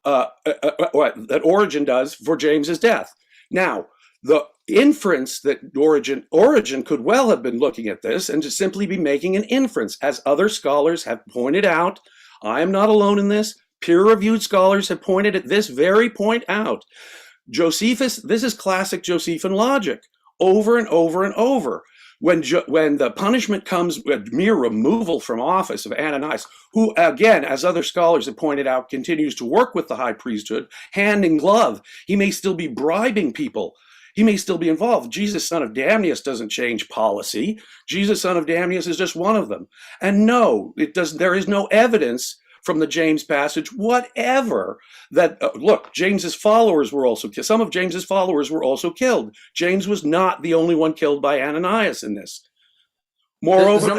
that Origen does for James's death. Now, the inference that Origen could well have been looking at this and to simply be making an inference, as other scholars have pointed out. I am not alone in this. Peer-reviewed scholars have pointed at this very point out. Josephus, this is classic Josephine logic, over and over and over. When the punishment comes with mere removal from office of Ananias, who, again, as other scholars have pointed out, continues to work with the high priesthood, hand in glove. He may still be bribing people. He may still be involved. Jesus, son of Damnius, doesn't change policy. Jesus, son of Damnius, is just one of them. And no, it doesn't. There is no evidence from the James passage whatever that, look, James's followers were also killed. Some of James's followers were also killed. James was not the only one killed by Ananias in this. Moreover,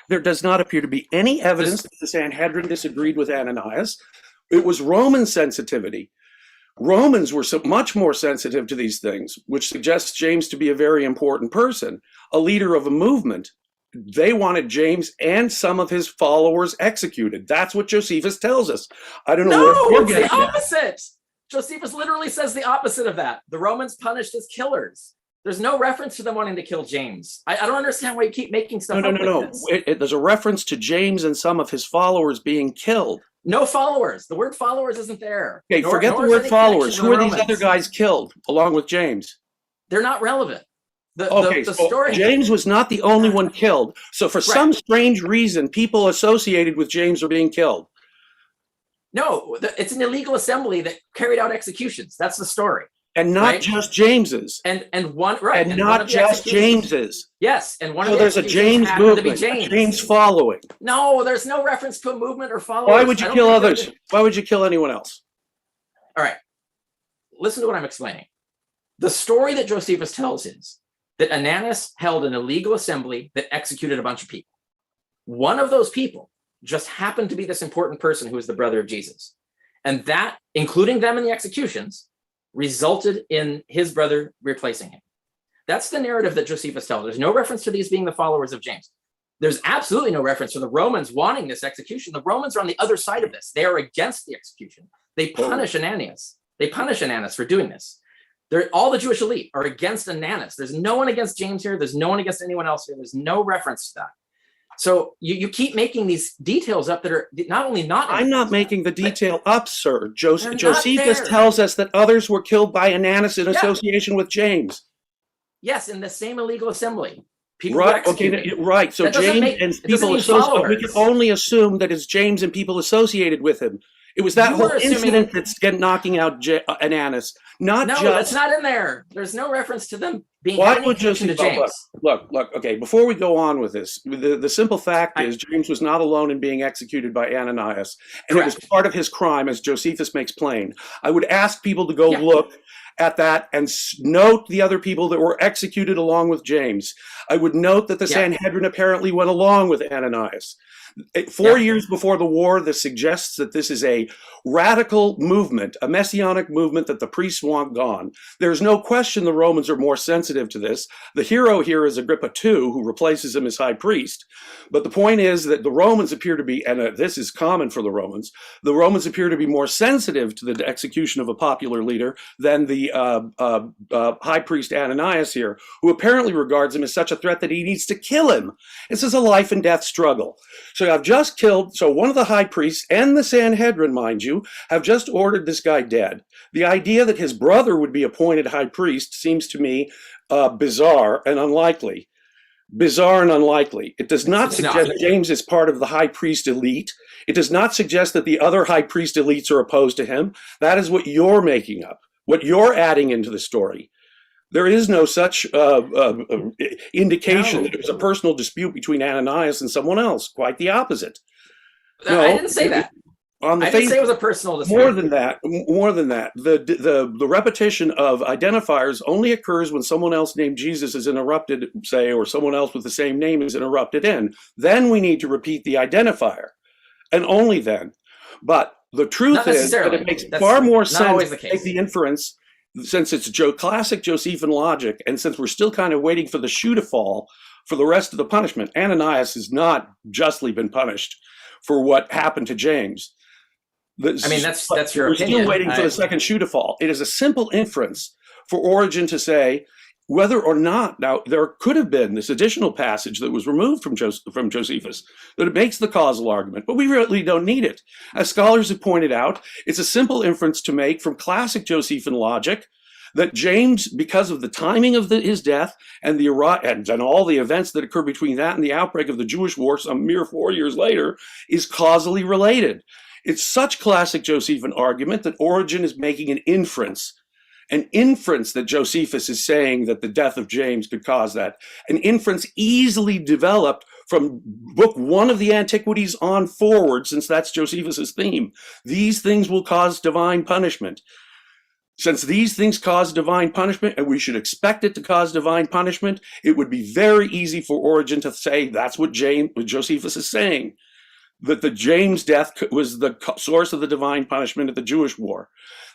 there does not appear to be any evidence that the Sanhedrin disagreed with Ananias. It was Roman sensitivity. Romans were much more sensitive to these things, which suggests James to be a very important person, a leader of a movement. They wanted James and some of his followers executed. That's what Josephus tells us. I don't know. No, it's the opposite. Josephus literally says the opposite of that. The Romans punished as killers. There's no reference to them wanting to kill James. I don't understand why you keep making stuff up. No. There's a reference to James and some of his followers being killed. No followers. The word followers isn't there. Okay, forget the word followers. Who are these other guys killed along with James? They're not relevant. The story. James was not the only one killed. So for some strange reason, people associated with James are being killed. No, it's an illegal assembly that carried out executions. That's the story. And not just James's. And not just James's. Yes, and one so of the there's a James movement, James. James following. No, there's no reference to a movement or followers. Why would you kill others? Why would you kill anyone else? All right, listen to what I'm explaining. The story that Josephus tells is that Ananias held an illegal assembly that executed a bunch of people. One of those people just happened to be this important person who was the brother of Jesus. And that, including them in the executions, resulted in his brother replacing him. That's the narrative that Josephus tells. There's no reference to these being the followers of James. There's absolutely no reference to the Romans wanting this execution. The Romans are on the other side of this. They are against the execution. They punish Ananias. They punish Ananias for doing this. All the Jewish elite are against Ananias. There's no one against James here. There's no one against anyone else here. There's no reference to that. So you keep making these details up that are not only not. I'm not making the detail up, sir. Josephus tells us that others were killed by Ananias in association with James. Yes, in the same illegal assembly. People right. Okay. Right. So James and people associated. We can only assume that it's James and people associated with him. It was that whole incident that's knocking out Ananias. That's not in there. There's no reference to them being to James. Look. Okay, before we go on with this, the simple fact is James was not alone in being executed by Ananias, and it was part of his crime, as Josephus makes plain. I would ask people to go look at that and note the other people that were executed along with James. I would note that the Sanhedrin apparently went along with Ananias. 4 years before the war, this suggests that this is a radical movement, a messianic movement that the priests want gone. There's no question the Romans are more sensitive to this. The hero here is Agrippa II, who replaces him as high priest. But the point is that the Romans appear to be, and this is common for the Romans appear to be more sensitive to the execution of a popular leader than the high priest Ananias here, who apparently regards him as such a threat that he needs to kill him. This is a life and death struggle. So I've just killed, one of the high priests and the Sanhedrin, mind you, have just ordered this guy dead. The idea that his brother would be appointed high priest seems to me bizarre and unlikely. It does not suggest James is part of the high priest elite. It does not suggest that the other high priest elites are opposed to him. That is what you're making up, what you're adding into the story. There is no such indication that it was a personal dispute between Ananias and someone else. Quite the opposite. No, I didn't say that. I didn't say it was a personal dispute. More than that. The repetition of identifiers only occurs when someone else named Jesus is interrupted, say, or someone else with the same name is interrupted in. Then we need to repeat the identifier, and only then. But the truth is that it makes far more sense to take the inference. Since it's classic Josephine logic, and since we're still kind of waiting for the shoe to fall for the rest of the punishment, Ananias has not justly been punished for what happened to James. I mean, that's your We're opinion. still waiting for the second shoe to fall. It is a simple inference for Origen to say whether or not, now there could have been this additional passage that was removed from Josephus, that it makes the causal argument, but we really don't need it. As scholars have pointed out, it's a simple inference to make from classic Josephian logic that James, because of the timing of his death and all the events that occur between that and the outbreak of the Jewish War some mere 4 years later, is causally related. It's such classic Josephian argument that Origen is making an inference that Josephus is saying that the death of James could cause that. An inference easily developed from book 1 of the Antiquities on forward, since that's Josephus's theme. These things will cause divine punishment. Since these things cause divine punishment, and we should expect it to cause divine punishment, it would be very easy for Origen to say that's what Josephus is saying, that the James death was the source of the divine punishment of the Jewish war.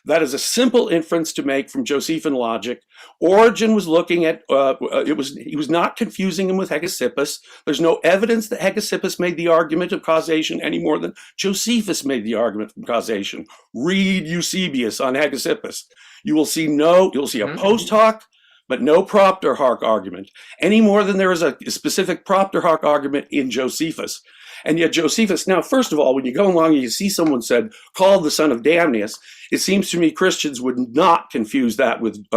That is a simple inference to make from Josephian logic. Origen was looking at, he was not confusing him with Hegesippus. There's no evidence that Hegesippus made the argument of causation any more than Josephus made the argument of causation. Read Eusebius on Hegesippus. You'll see a post hoc, but no propter hoc argument, any more than there is a specific propter hoc argument in Josephus. And yet Josephus, now, first of all, when you go along and you see someone said, called the son of Damnius, it seems to me Christians would not confuse that with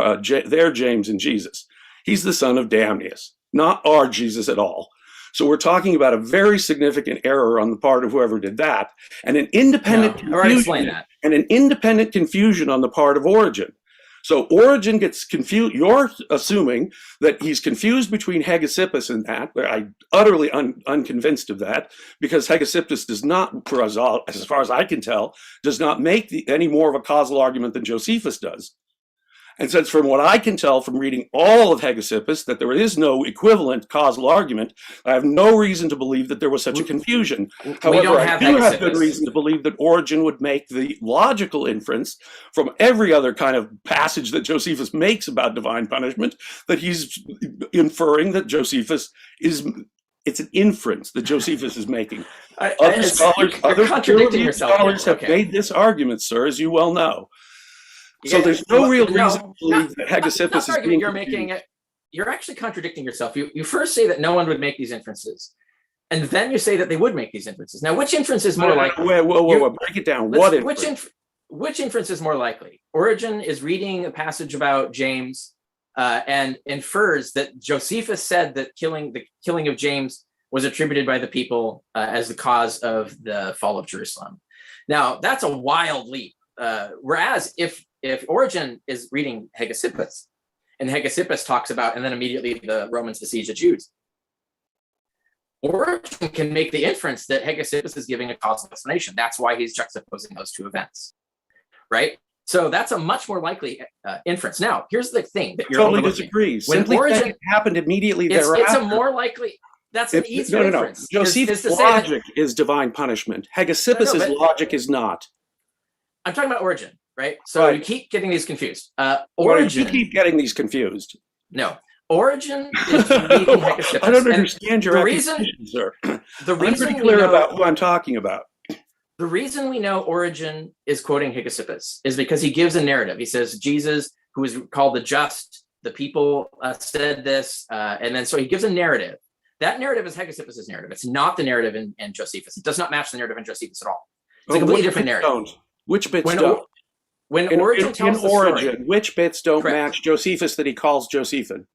their James and Jesus. He's the son of Damnius, not our Jesus at all. So we're talking about a very significant error on the part of whoever did that, and an independent confusion on the part of Origen. So Origen gets confused. You're assuming that he's confused between Hegesippus and that. I'm utterly unconvinced of that, because Hegesippus does not, as far as I can tell, does not make any more of a causal argument than Josephus does. And since from what I can tell from reading all of Hegesippus that there is no equivalent causal argument, I have no reason to believe that there was such a confusion. However, I do have good reason to believe that Origen would make the logical inference from every other kind of passage that Josephus makes about divine punishment, that he's inferring that Josephus is, it's an inference that Josephus is making. Other scholars have made this argument, sir, as you well know. So there's no real reason to believe that Hegesippus is being confused. You're actually contradicting yourself. You first say that no one would make these inferences, and then you say that they would make these inferences. Now, which inference is more likely? Whoa, break it down. What inference? Which inference is more likely? Origen is reading a passage about James and infers that Josephus said that the killing of James was attributed by the people as the cause of the fall of Jerusalem. Now, that's a wild leap. Whereas if Origen is reading Hegesippus, and Hegesippus talks about, and then immediately the Romans besiege the Jews, Origen can make the inference that Hegesippus is giving a causal explanation. That's why he's juxtaposing those two events, right? So that's a much more likely inference. Now, here's the thing that you're totally disagree. Simply Origen happened immediately thereafter. It's a more likely. That's an easier inference. Josephus' logic is divine punishment. Hegesippus' logic is not. I'm talking about Origen, right? So you keep getting these confused. Origen. You keep getting these confused. No, Origen is reading Hegesippus. I don't understand your accusation, sir. I'm pretty clear about who I'm talking about. The reason we know Origen is quoting Hegesippus is because he gives a narrative. He says Jesus, who is called the just, the people said this, and then so he gives a narrative. That narrative is Hegesippus' narrative. It's not the narrative in Josephus. It does not match the narrative in Josephus at all. It's a completely different narrative. Which bits don't? When Origen tells the story, which bits don't match Josephus that he calls Josephine?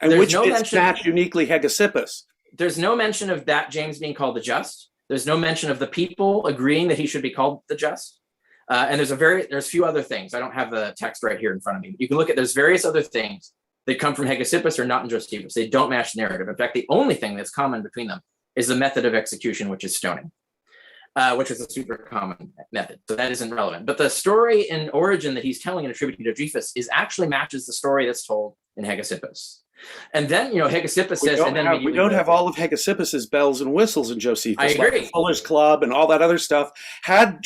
And which bits match uniquely Hegesippus? There's no mention of that James being called the just. There's no mention of the people agreeing that he should be called the just. And there's few other things. I don't have the text right here in front of me. You can look at, there's various other things that come from Hegesippus or not in Josephus. They don't match the narrative. In fact, the only thing that's common between them is the method of execution, which is stoning. Which is a super common method. So that isn't relevant. But the story in Origen that he's telling and attributing to Josephus actually matches the story that's told in Hegesippus. And then, Hegesippus says, we don't have all of Hegesippus's bells and whistles in Josephus. I agree. Like Fuller's Club and all that other stuff. Had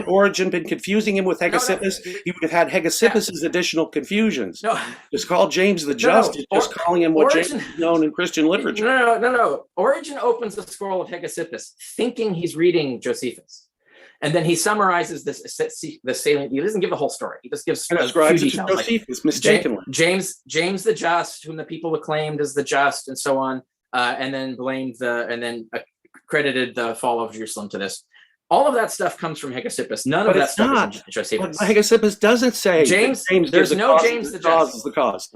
Origen been confusing him with Hegesippus, he would have had Hegesippus's additional confusions. No. It's called James the Just. It's just calling him what James is known in Christian literature. No. Origen opens the scroll of Hegesippus thinking he's reading Josephus. And then he summarizes this salient. He doesn't give the whole story. He just gives and a ascribes few it to details. Josephus mistakenly. James the Just, whom the people acclaimed as the Just, and so on, and then credited the fall of Jerusalem to this. All of that stuff comes from Hegesippus. None of that stuff is in Josephus. Hegesippus doesn't say James. There's no James the Just. Is the cause.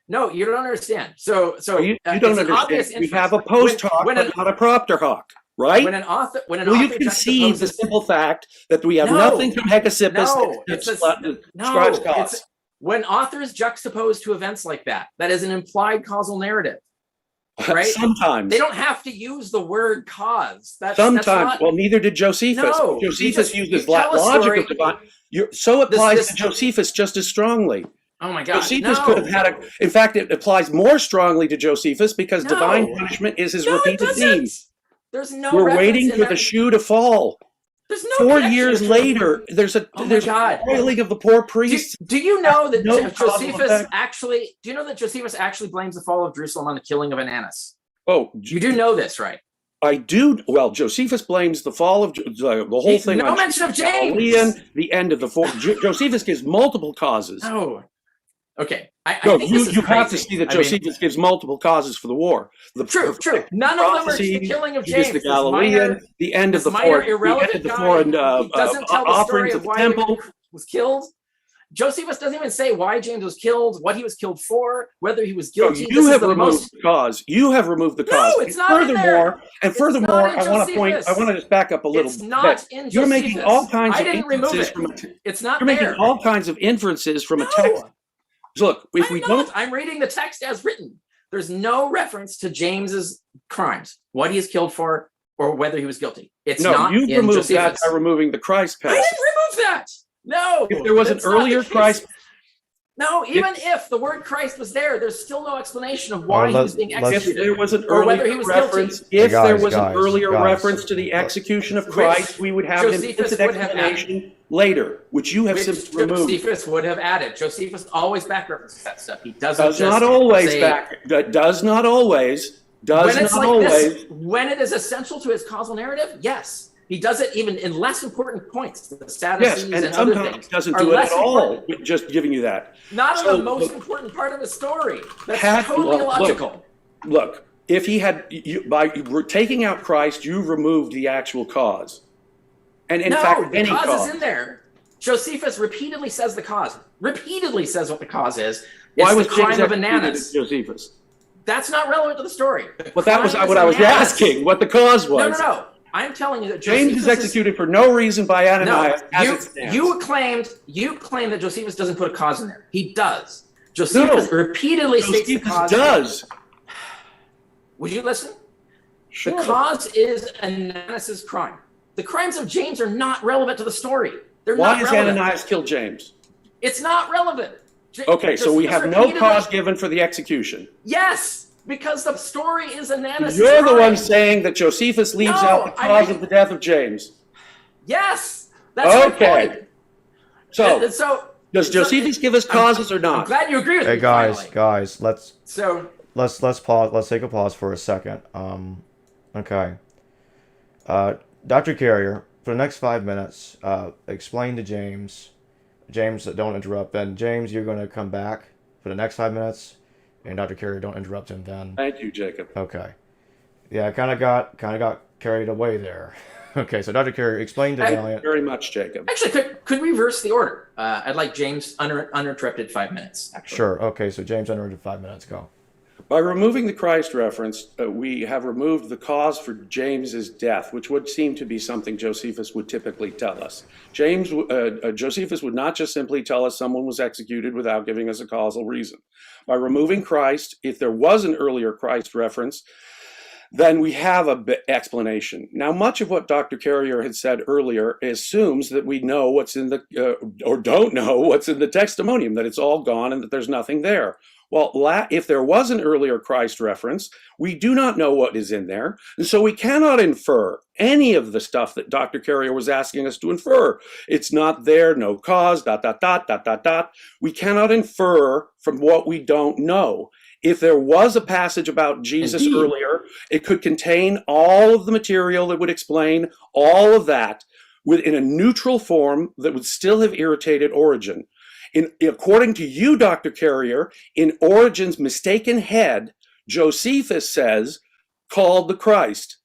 No, you don't understand. So you don't understand. We have a post hoc, but not a propter hoc, right? When an author, you concede the simple fact that we have nothing from Hegesippus that describes cause. When authors juxtapose two events like that, that is an implied causal narrative. Right? Sometimes they don't have to use the word cause. Sometimes, well, neither did Josephus. No, Josephus uses logic of divine. So it applies to Josephus just as strongly. Oh my God! Josephus could have had in fact, it applies more strongly to Josephus because divine punishment is his repeated theme. There's no. We're waiting for the shoe to fall. There's no 4 years later, there's a boiling of the poor priests. Do you know that Josephus actually? Do you know that Josephus actually blames the fall of Jerusalem on the killing of Ananus? Oh, you do know this, right? I do. Well, Josephus blames the fall of the whole thing. No mention of James. The end of the four. Josephus gives multiple causes. Oh, okay. I think you have to see that Josephus gives multiple causes for the war. True. None of them are the killing of James. The Galilean, the end of the foreign, doesn't tell the story of why temple he was killed. Josephus doesn't even say why James was killed, what he was killed for, whether he was guilty. You have removed the cause. You have removed the cause. No, it's not in there. Furthermore, I want to just back up a little bit. It's not in Josephus. You're making all kinds of inferences from it's not You're making all kinds of inferences from a text. Look, I'm reading the text as written. There's no reference to James's crimes, what he is killed for, or whether he was guilty. It's not in Josephus. You removed that by removing the Christ passage. I didn't remove that. No. If there was an earlier Christ. No, even if the word Christ was there, there's still no explanation of why he was being executed. If there was an earlier reference, reference to the execution of Christ, we would have an implicit explanation later, which you have simply removed. Josephus would have added. Josephus always back references that stuff. He does not always. When it is essential to his causal narrative, yes. He does it even in less important points. The Sadducees and other things doesn't do it at all. Just giving you that. Not the most important part of the story. That's totally illogical. Look, if he had by taking out Christ, you removed the actual cause. And in fact, the cause is in there. Josephus repeatedly says the cause. Repeatedly says what the cause is. Why was the crime of Ananus? Josephus? That's not relevant to the story. But that was what I was asking. What the cause was? No. I'm telling you that James is executed for no reason by Ananias. You claim that Josephus doesn't put a cause in there. He does. Josephus repeatedly states the cause. Does. Would you listen? Sure. The cause is Ananias' crime. The crimes of James are not relevant to the story. Why has Ananias killed James? It's not relevant. Okay, so we have no cause given for the execution. Yes. Because the story is Ananus. You're the one saying that Josephus leaves out the cause of the death of James. Yes, that's my point. So does Josephus give us causes or not? I'm glad you agree with me. Hey guys, let's pause. Let's take a pause for a second. Okay. Dr. Carrier, for the next 5 minutes, explain to James. James, don't interrupt. And James, you're going to come back for the next 5 minutes. And Dr. Carrier, don't interrupt him then. Thank you, Jacob. Okay. Yeah, I kind of got carried away there. Okay, so Dr. Carrier, explain to Valliant. Very much, Jacob. Actually, could reverse the order. I'd like James uninterrupted 5 minutes. Actually. Sure. Okay, so James uninterrupted 5 minutes. Go. By removing the Christ reference, we have removed the cause for James's death, which would seem to be something Josephus would typically tell us. Josephus would not just simply tell us someone was executed without giving us a causal reason. By removing Christ, if there was an earlier Christ reference, then we have an explanation. Now, much of what Dr. Carrier had said earlier assumes that we know what's in the, or don't know what's in the testimonium, that it's all gone and that there's nothing there. Well, if there was an earlier Christ reference, we do not know what is in there, and so we cannot infer any of the stuff that Dr. Carrier was asking us to infer. It's not there, no cause, ... We cannot infer from what we don't know. If there was a passage about Jesus earlier, it could contain all of the material that would explain all of that. in a neutral form that would still have irritated Origen. According to you, Dr. Carrier, in Origen's mistaken head, Josephus says, called the Christ.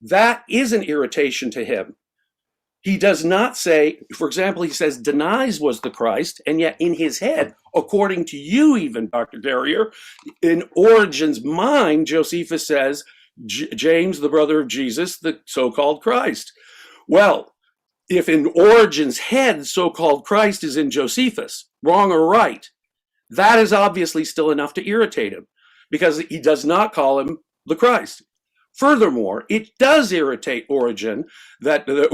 That is an irritation to him. He does not say, for example, he says denies was the Christ, and yet in his head, according to you even, Dr. Carrier, in Origen's mind, Josephus says, James, the brother of Jesus, the so-called Christ. Well, if in Origen's head, so-called Christ is in Josephus, wrong or right, that is obviously still enough to irritate him, because he does not call him the Christ. Furthermore, it does irritate Origen that the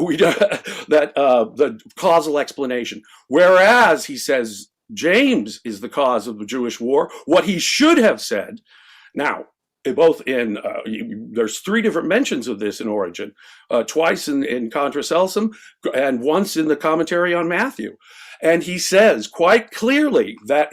causal explanation. Whereas he says James is the cause of the Jewish war, what he should have said. Now, there's three different mentions of this in Origen, twice in Contra Celsum and once in the commentary on Matthew. And he says quite clearly that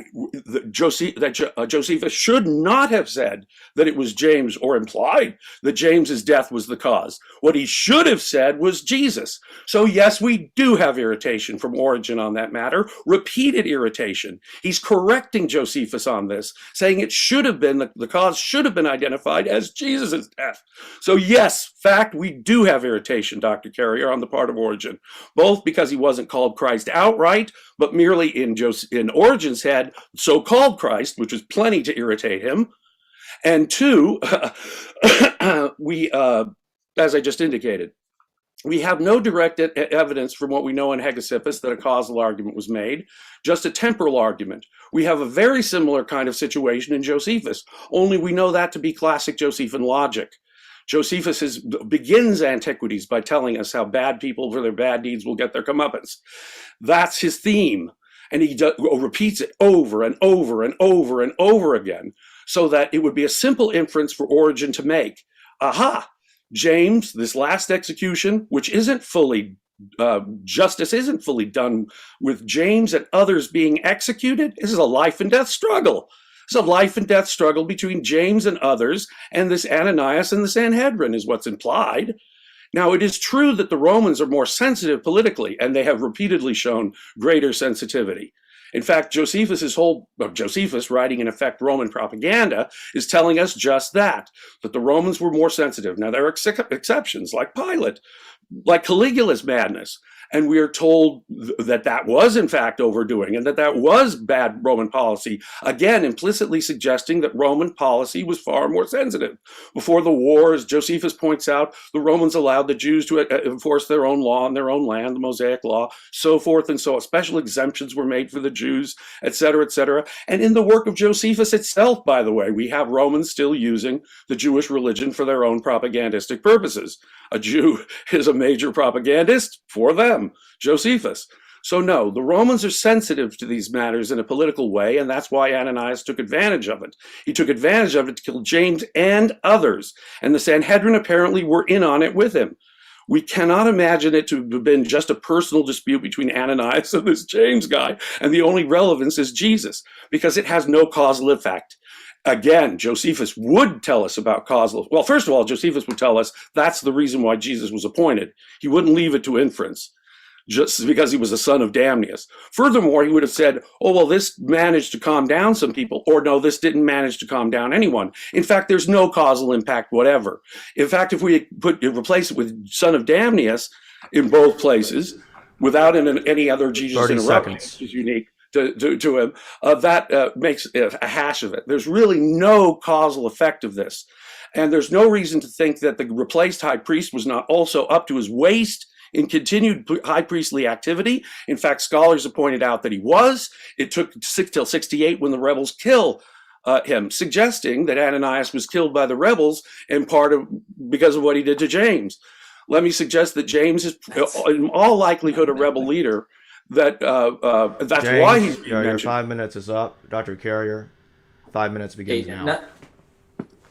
Josephus should not have said that it was James, or implied that James's death was the cause. What he should have said was Jesus. So yes, we do have irritation from Origen on that matter, repeated irritation. He's correcting Josephus on this, saying it should have been, the cause should have been identified as Jesus' death. So yes, fact, we do have irritation, Dr. Carrier, on the part of Origen, both because he wasn't called Christ outright, but merely in Origen's head, so-called Christ, which was plenty to irritate him. And two, we, as I just indicated, we have no direct evidence from what we know in Hegesippus that a causal argument was made, just a temporal argument. We have a very similar kind of situation in Josephus, only we know that to be classic Josephine logic. Josephus begins Antiquities by telling us how bad people for their bad deeds will get their comeuppance. That's his theme, and he repeats it over and over and over and over again, so that it would be a simple inference for Origen to make. Aha! James, this last execution, which isn't fully, justice isn't fully done with James and others being executed. This is a life and death struggle. It's a life and death struggle between James and others, and this Ananias and the Sanhedrin is what's implied. Now, it is true that the Romans are more sensitive politically, and they have repeatedly shown greater sensitivity. In fact, Josephus, writing in effect Roman propaganda, is telling us just that the Romans were more sensitive. Now, there are exceptions, like Pilate, like Caligula's madness. And we are told that that was, in fact, overdoing, and that was bad Roman policy, again, implicitly suggesting that Roman policy was far more sensitive. Before the war, as Josephus points out, the Romans allowed the Jews to enforce their own law in their own land, the Mosaic law, so forth and so on. Special exemptions were made for the Jews, etc., etc. And in the work of Josephus itself, by the way, we have Romans still using the Jewish religion for their own propagandistic purposes. A Jew is a major propagandist for them, Josephus. So no, the Romans are sensitive to these matters in a political way, and that's why Ananias took advantage of it. He took advantage of it to kill James and others, and the Sanhedrin apparently were in on it with him. We cannot imagine it to have been just a personal dispute between Ananias and this James guy, and the only relevance is Jesus, because it has no causal effect. Again, Josephus would tell us about causal. Well, first of all, Josephus would tell us that's the reason why Jesus was appointed. He wouldn't leave it to inference, just because he was a son of Damnius. Furthermore, he would have said, oh, well, this managed to calm down some people, or no, this didn't manage to calm down anyone. In fact, there's no causal impact whatever. In fact, if we replace it with son of Damnius in both places, without any other Jesus interruption, which is unique to him, that makes a hash of it. There's really no causal effect of this. And there's no reason to think that the replaced high priest was not also up to his waist in continued high priestly activity. In fact, scholars have pointed out that he was. It took till 68 when the rebels kill him, suggesting that Ananias was killed by the rebels in part because of what he did to James. Let me suggest that James is in all likelihood a rebel leader. That's James, why he's being your 5 minutes is up, Dr. Carrier. 5 minutes begins now.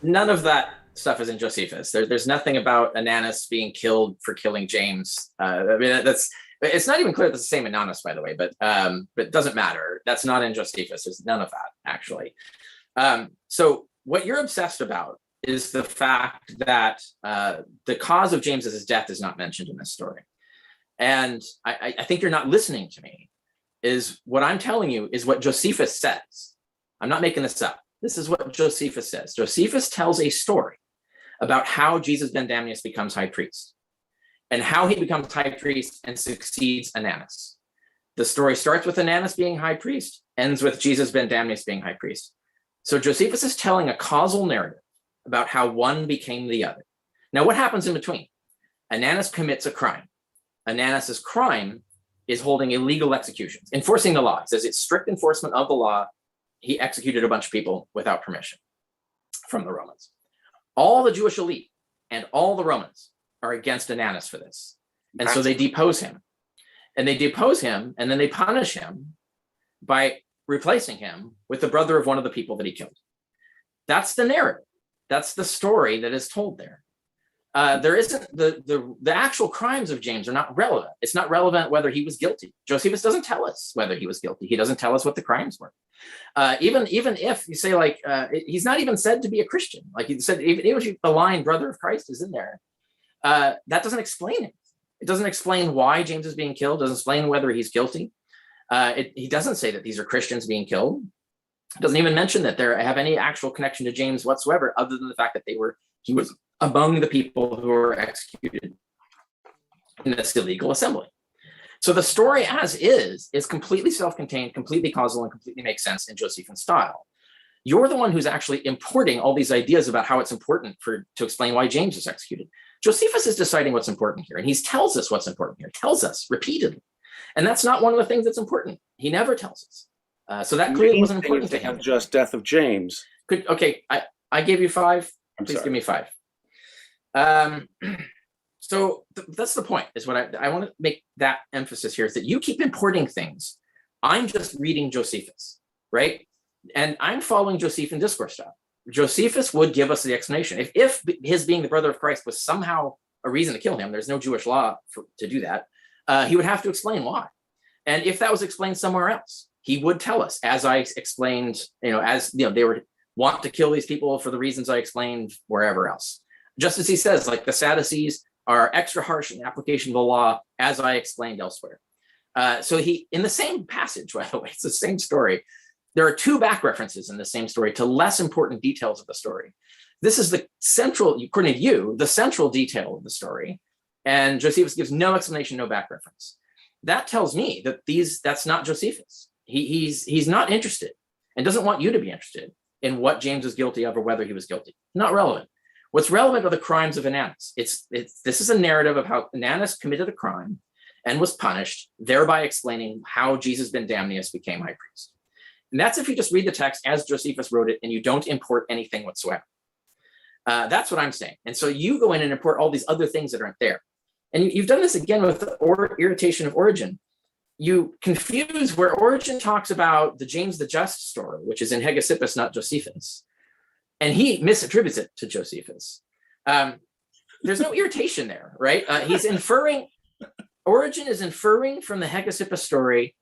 None of that stuff is in Josephus. There's nothing about Ananias being killed for killing James. I mean, it's not even clear that's the same Ananias, by the way, but it doesn't matter. That's not in Josephus. There's none of that, actually. So what you're obsessed about is the fact that the cause of James's death is not mentioned in this story. And I think you're not listening to me. Is what I'm telling you is what Josephus says. I'm not making this up. This is what Josephus says. Josephus tells a story about how Jesus ben Damius becomes high priest and how he becomes high priest and succeeds Ananus. The story starts with Ananus being high priest, ends with Jesus ben Damius being high priest. So Josephus is telling a causal narrative about how one became the other. Now, what happens in between? Ananus commits a crime. Ananus's crime is holding illegal executions, enforcing the law. It says it's strict enforcement of the law. He executed a bunch of people without permission from the Romans. All the Jewish elite and all the Romans are against Ananus for this. And so they depose him. And they depose him, and then they punish him by replacing him with the brother of one of the people that he killed. That's the narrative. That's the story that is told there. There isn't the actual crimes of James are not relevant. It's not relevant whether he was guilty. Josephus doesn't tell us whether he was guilty. He doesn't tell us what the crimes were. Even if you say like he's not even said to be a Christian. Like he said, even if the line "brother of Christ" is in there, that doesn't explain it. It doesn't explain why James is being killed. Doesn't explain whether he's guilty. He doesn't say that these are Christians being killed. It doesn't even mention that they have any actual connection to James whatsoever, other than the fact that he was among the people who were executed in this illegal assembly. So the story as is completely self-contained, completely causal, and completely makes sense in Josephine style. You're the one who's actually importing all these ideas about how it's important to explain why James is executed. Josephus is deciding what's important here, and he tells us what's important here, tells us repeatedly. And that's not one of the things that's important. He never tells us. So that clearly wasn't important to him. Just death of James. Okay, I gave you 5. Please give me 5. So that's the point, is what I want to make that emphasis here, is that you keep importing things. I'm just reading Josephus, right? And I'm following Josephine discourse stuff. Josephus would give us the explanation. If his being the brother of Christ was somehow a reason to kill him, there's no Jewish law to do that. He would have to explain why. And if that was explained somewhere else, he would tell us, as I explained, they would want to kill these people for the reasons I explained wherever else. Just as he says, like the Sadducees are extra harsh in the application of the law, as I explained elsewhere. So in the same passage, by the way, it's the same story. There are 2 back references in the same story to less important details of the story. This is the central, according to you, the central detail of the story. And Josephus gives no explanation, no back reference. That tells me that that's not Josephus. He's not interested and doesn't want you to be interested in what James was guilty of or whether he was guilty. Not relevant. What's relevant are the crimes of Ananus. This is a narrative of how Ananus committed a crime and was punished, thereby explaining how Jesus ben Damius became high priest. And that's if you just read the text as Josephus wrote it and you don't import anything whatsoever. That's what I'm saying. And so you go in and import all these other things that aren't there. And you've done this again with the irritation of Origen. You confuse where Origen talks about the James the Just story, which is in Hegesippus, not Josephus, and he misattributes it to Josephus. There's no irritation there, right? Origen is inferring from the Hegesippus story.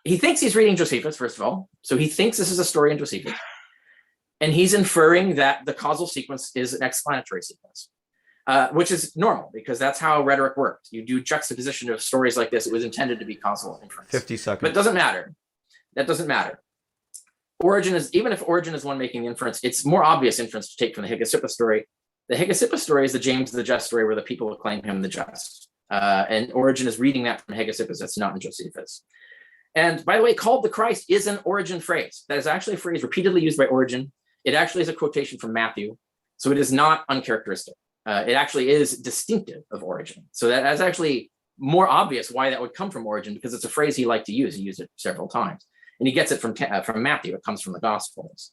He thinks he's reading Josephus, first of all. So he thinks this is a story in Josephus. And he's inferring that the causal sequence is an explanatory sequence, which is normal because that's how rhetoric worked. You do juxtaposition of stories like this. It was intended to be causal inference. 50 seconds. But it doesn't matter. That doesn't matter. Even if Origen is one making the inference, it's more obvious inference to take from the Hegesippus story. The Hegesippus story is the James the Just story where the people acclaim him the just. And Origen is reading that from Hegesippus. That's not in Josephus. And by the way, called the Christ is an Origen phrase. That is actually a phrase repeatedly used by Origen. It actually is a quotation from Matthew. So it is not uncharacteristic. It actually is distinctive of Origen. So that's actually more obvious why that would come from Origen, because it's a phrase he liked to use. He used it several times. And he gets it from Matthew. It comes from the Gospels.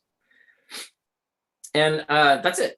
And that's it.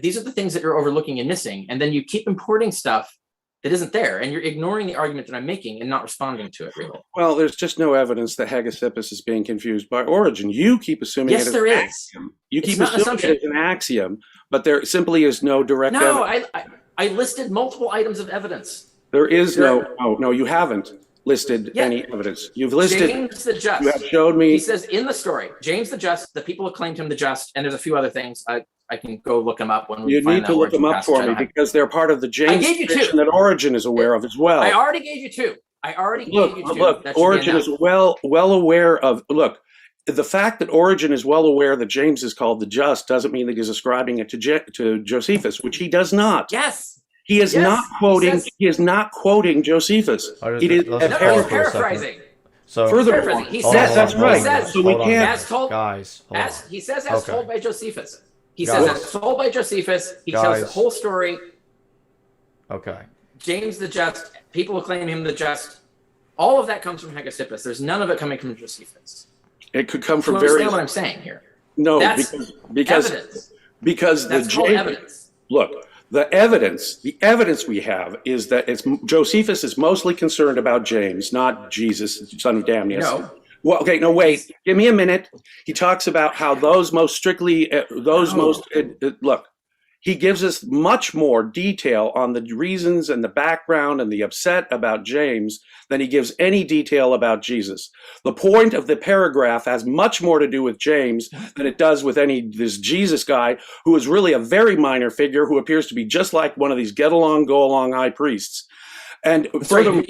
These are the things that you're overlooking and missing. And then you keep importing stuff that isn't there. And you're ignoring the argument that I'm making and not responding to it, really. Well, there's just no evidence that Hegesippus is being confused by Origen. You keep assuming yes, it is there an is. axiom. You keep assuming it is an axiom, but there simply is no direct evidence. No, I listed multiple items of evidence. There is no, you haven't. listed Yeah. any evidence. You've listed. James the Just. You have showed me. He says in the story, James the Just, the people acclaimed him the Just, and there's a few other things. I can go look them up when we You find need that to look them Origin up for passage. me because they're part of the James gave you two. tradition that Origen is aware of as well. I already gave you two. Look, Origen is well aware of. Look, the fact that Origen is well aware that James is called the Just doesn't mean that he's ascribing it to Josephus, which he does not. Yes. He is not quoting. He is not quoting Josephus. He's It is paraphrasing. So furthermore, He hold says on, that's hold on, right. hold on, So we hold on, can't. As told, guys. Hold on. he says as Okay. told by Josephus. He Guys. says as told by Josephus. He tells the Guys. whole story. Okay. James the Just, people acclaim him the Just. All of that comes from Hegesippus. There's none of it coming from Josephus. It could come from Do you understand various. what I'm saying here? No, That's because evidence. because the That's called evidence. look. The evidence we have is that Josephus is mostly concerned about James, not Jesus, son of Damnius. No. Well, okay, no, wait. Give me a minute. He talks about how those most strictly, look, he gives us much more detail on the reasons and the background and the upset about James than he gives any detail about Jesus. The point of the paragraph has much more to do with James than it does with this Jesus guy who is really a very minor figure who appears to be just like one of these get along, go along high priests. And furthermore,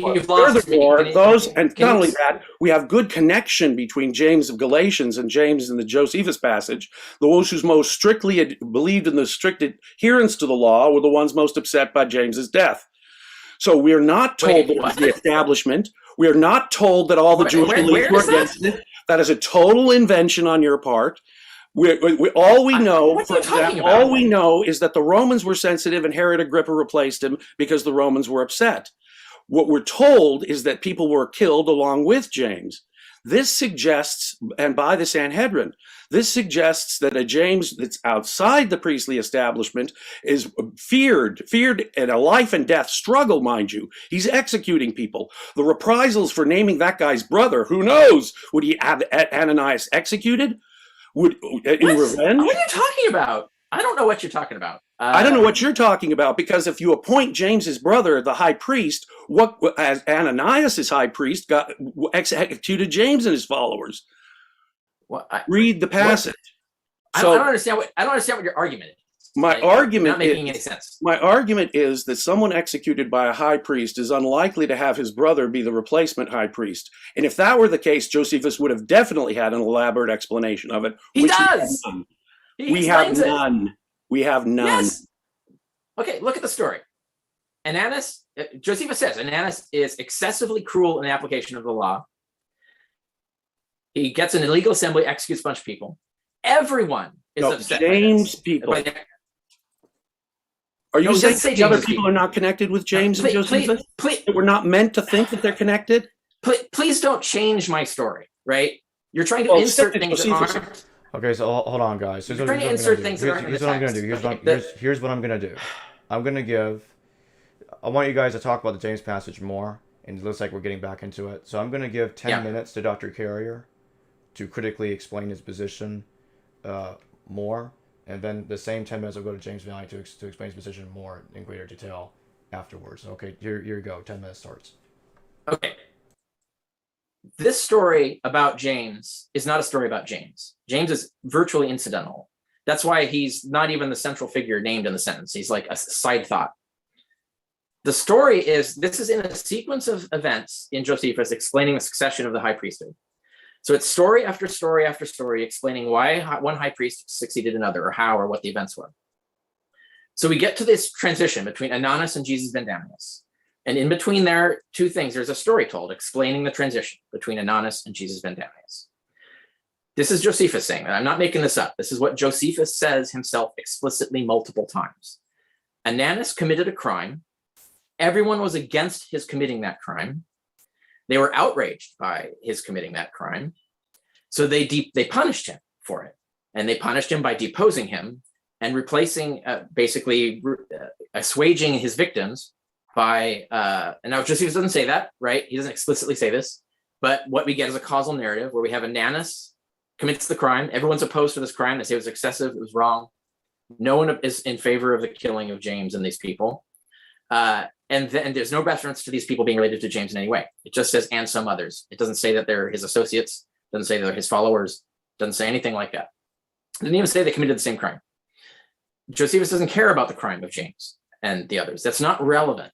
those, and not only that, we have good connection between James of Galatians and James in the Josephus passage. Those who most strictly believed in the strict adherence to the law were the ones most upset by James's death. So we are not told that it was the establishment. We are not told that all the Jewish elites were against it. That is a total invention on your part. All we know is that the Romans were sensitive and Herod Agrippa replaced him because the Romans were upset. What we're told is that people were killed along with James. This suggests, and by the Sanhedrin, this suggests that a James that's outside the priestly establishment is feared in a life and death struggle, mind you. He's executing people. The reprisals for naming that guy's brother, who knows, would he have Ananias executed? Revenge? What are you talking about? I don't know what you're talking about. I don't know what you're talking about, because if you appoint James's brother, the high priest, as Ananias' high priest executed James and his followers. Read the passage. I don't understand what your argument is. My argument not making any sense. My argument is that someone executed by a high priest is unlikely to have his brother be the replacement high priest. And if that were the case, Josephus would have definitely had an elaborate explanation of it. He does. We have none. We have none. Yes. Okay, look at the story. Josephus says Ananias is excessively cruel in the application of the law. He gets an illegal assembly, executes a bunch of people. Everyone is upset. James people. Are you saying the other people are not connected with James and Josephus? We're not meant to think that they're connected? Please don't change my story, right? You're trying to insert things that aren't. Okay, so hold on, guys. Here's what I'm going to do. Here's what I'm going to do. I want you guys to talk about the James passage more, and it looks like we're getting back into it. So I'm going to give 10 minutes to Dr. Carrier to critically explain his position more, and then the same 10 minutes will go to James Valliant to explain his position more in greater detail afterwards. Okay, here you go. 10 minutes starts. Okay. This story about James is not a story about James. James is virtually incidental. That's why he's not even the central figure named in the sentence. He's like a side thought. The story is, this is in a sequence of events in Josephus explaining the succession of the high priesthood. So it's story after story after story explaining why one high priest succeeded another, or how, or what the events were. So we get to this transition between Ananias and Jesus ben Damnius. And in between there, two things. There's a story told explaining the transition between Ananias and Jesus ben Damnius. This is Josephus saying that. I'm not making this up. This is what Josephus says himself explicitly multiple times. Ananias committed a crime. Everyone was against his committing that crime. They were outraged by his committing that crime. So they punished him for it. And they punished him by deposing him and replacing, assuaging his victims by, and now Josephus doesn't say that, right? He doesn't explicitly say this, but what we get is a causal narrative where we have Ananias commits the crime. Everyone's opposed to this crime. They say it was excessive, it was wrong. No one is in favor of the killing of James and these people. And And there's no reference to these people being related to James in any way. It just says, and some others. It doesn't say that they're his associates. It doesn't say they're his followers. It doesn't say anything like that. It doesn't even say they committed the same crime. Josephus doesn't care about the crime of James and the others. That's not relevant.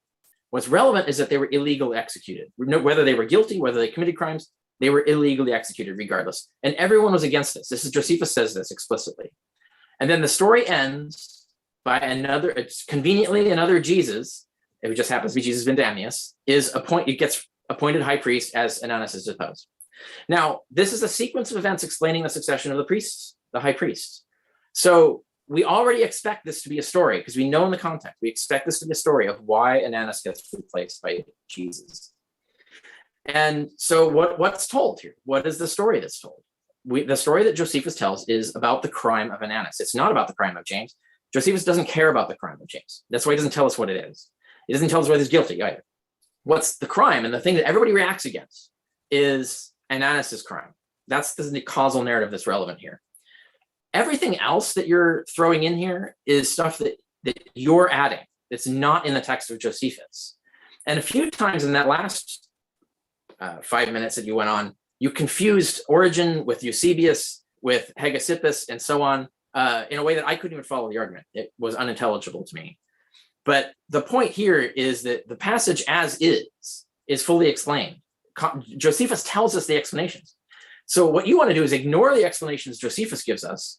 What's relevant is that they were illegally executed. Whether they were guilty, whether they committed crimes, they were illegally executed regardless. And everyone was against this. Josephus says this explicitly. And then the story ends by conveniently another Jesus, who just happens to be Jesus Vindamius, gets appointed high priest as Ananus is deposed. Now, this is a sequence of events explaining the succession of the priests, the high priests. So we already expect this to be a story because we know in the context, we expect this to be a story of why Ananus gets replaced by Jesus. And so what's told here? What is the story that's told? The story that Josephus tells is about the crime of Ananus. It's not about the crime of James. Josephus doesn't care about the crime of James. That's why he doesn't tell us what it is. He doesn't tell us whether he's guilty either. What's the crime? And the thing that everybody reacts against is Ananus's crime. That's the causal narrative that's relevant here. Everything else that you're throwing in here is stuff that you're adding. It's not in the text of Josephus. And a few times in that last 5 minutes that you went on, you confused Origen with Eusebius, with Hegesippus, and so on, in a way that I couldn't even follow the argument. It was unintelligible to me. But the point here is that the passage as is fully explained. Josephus tells us the explanations. So what you want to do is ignore the explanations Josephus gives us,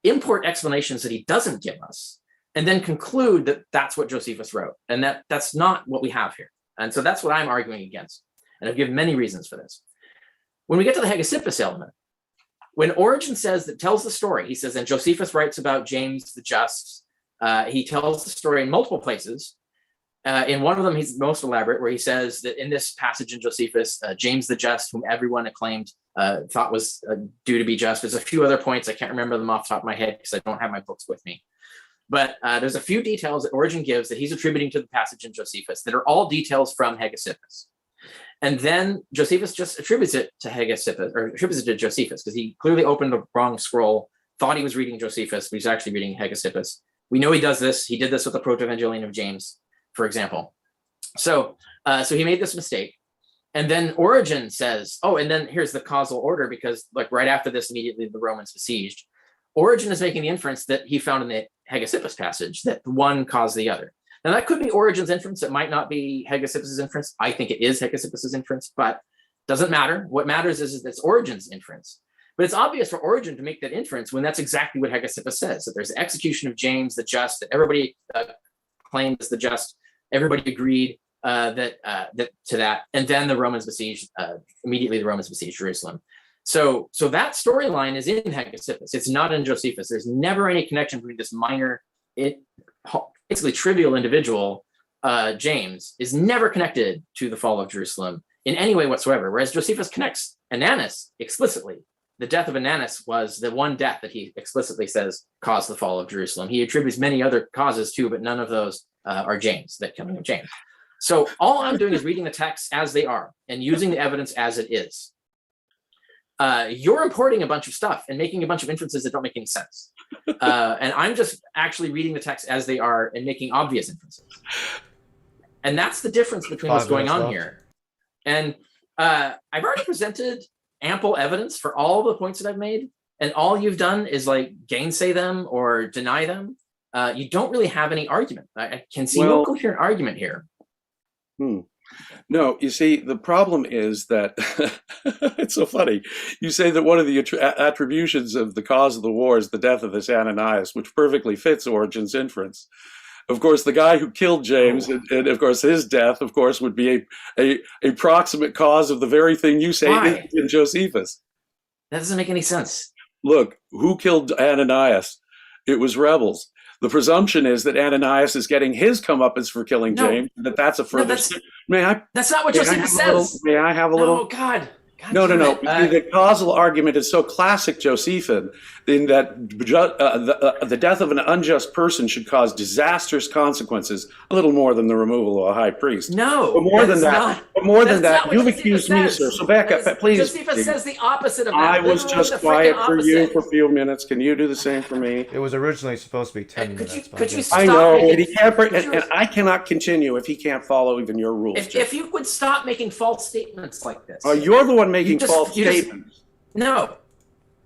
import explanations that he doesn't give us, and then conclude that that's what Josephus wrote. And that's not what we have here. And so that's what I'm arguing against. And I've given many reasons for this. When we get to the Hegesippus element, when Origen tells the story, he says, and Josephus writes about James the Just. He tells the story in multiple places. In one of them, he's most elaborate, where he says that in this passage in Josephus, James the Just, whom everyone acclaimed, thought was due to be just. There's a few other points. I can't remember them off the top of my head because I don't have my books with me. But there's a few details that Origen gives that he's attributing to the passage in Josephus that are all details from Hegesippus. And then Josephus just attributes it to Hegesippus, or attributes it to Josephus, because he clearly opened the wrong scroll, thought he was reading Josephus, but he's actually reading Hegesippus. We know he does this. He did this with the Proto-Evangelion of James, for example. So he made this mistake. And then Origen says, and then here's the causal order, because like right after this, immediately the Romans besieged. Origen is making the inference that he found in the Hegesippus passage, that one caused the other. Now that could be Origen's inference. It might not be Hegesippus's inference. I think it is Hegesippus's inference, but doesn't matter. What matters is it's Origen's inference. But it's obvious for Origen to make that inference when that's exactly what Hegesippus says, that there's the execution of James the Just, that everybody claimed as the just. Everybody agreed to that. And then the Romans besieged, immediately the Romans besieged Jerusalem. So that storyline is in Hegesippus. It's not in Josephus. There's never any connection between this minor, basically trivial individual, James, is never connected to the fall of Jerusalem in any way whatsoever. Whereas Josephus connects Ananus explicitly. The death of Ananus was the one death that he explicitly says caused the fall of Jerusalem. He attributes many other causes too, but none of those are James, that coming of James. So all I'm doing is reading the texts as they are and using the evidence as it is. You're importing a bunch of stuff and making a bunch of inferences that don't make any sense. And I'm just actually reading the text as they are and making obvious inferences. And that's the difference between what's going on here. And I've already presented ample evidence for all the points that I've made. And all you've done is like gainsay them or deny them. You don't really have any argument. I can see no coherent argument here. No, you see, the problem is that it's so funny. You say that one of the attributions of the cause of the war is the death of this Ananias, which perfectly fits Origen's inference. Of course, the guy who killed James, and of course his death, of course, would be a proximate cause of the very thing you say in Josephus. That doesn't make any sense. Look, who killed Ananias? It was rebels. The presumption is that Ananias is getting his comeuppance for killing James. That's a further. That's not what Josephus says. May I have a little? God, No. The causal argument is so classic Josephine in that the death of an unjust person should cause disastrous consequences, a little more than the removal of a high priest. No, but more than that. But more than that, you've accused me, sir. So back up, please. Josephus says the opposite of that. I was just quiet for you for a few minutes. Can you do the same for me? It was originally supposed to be 10 minutes. Could you stop? I know, and he can't. And I cannot continue if he can't follow even your rules. If you would stop making false statements like this. You're the one making false statements. No.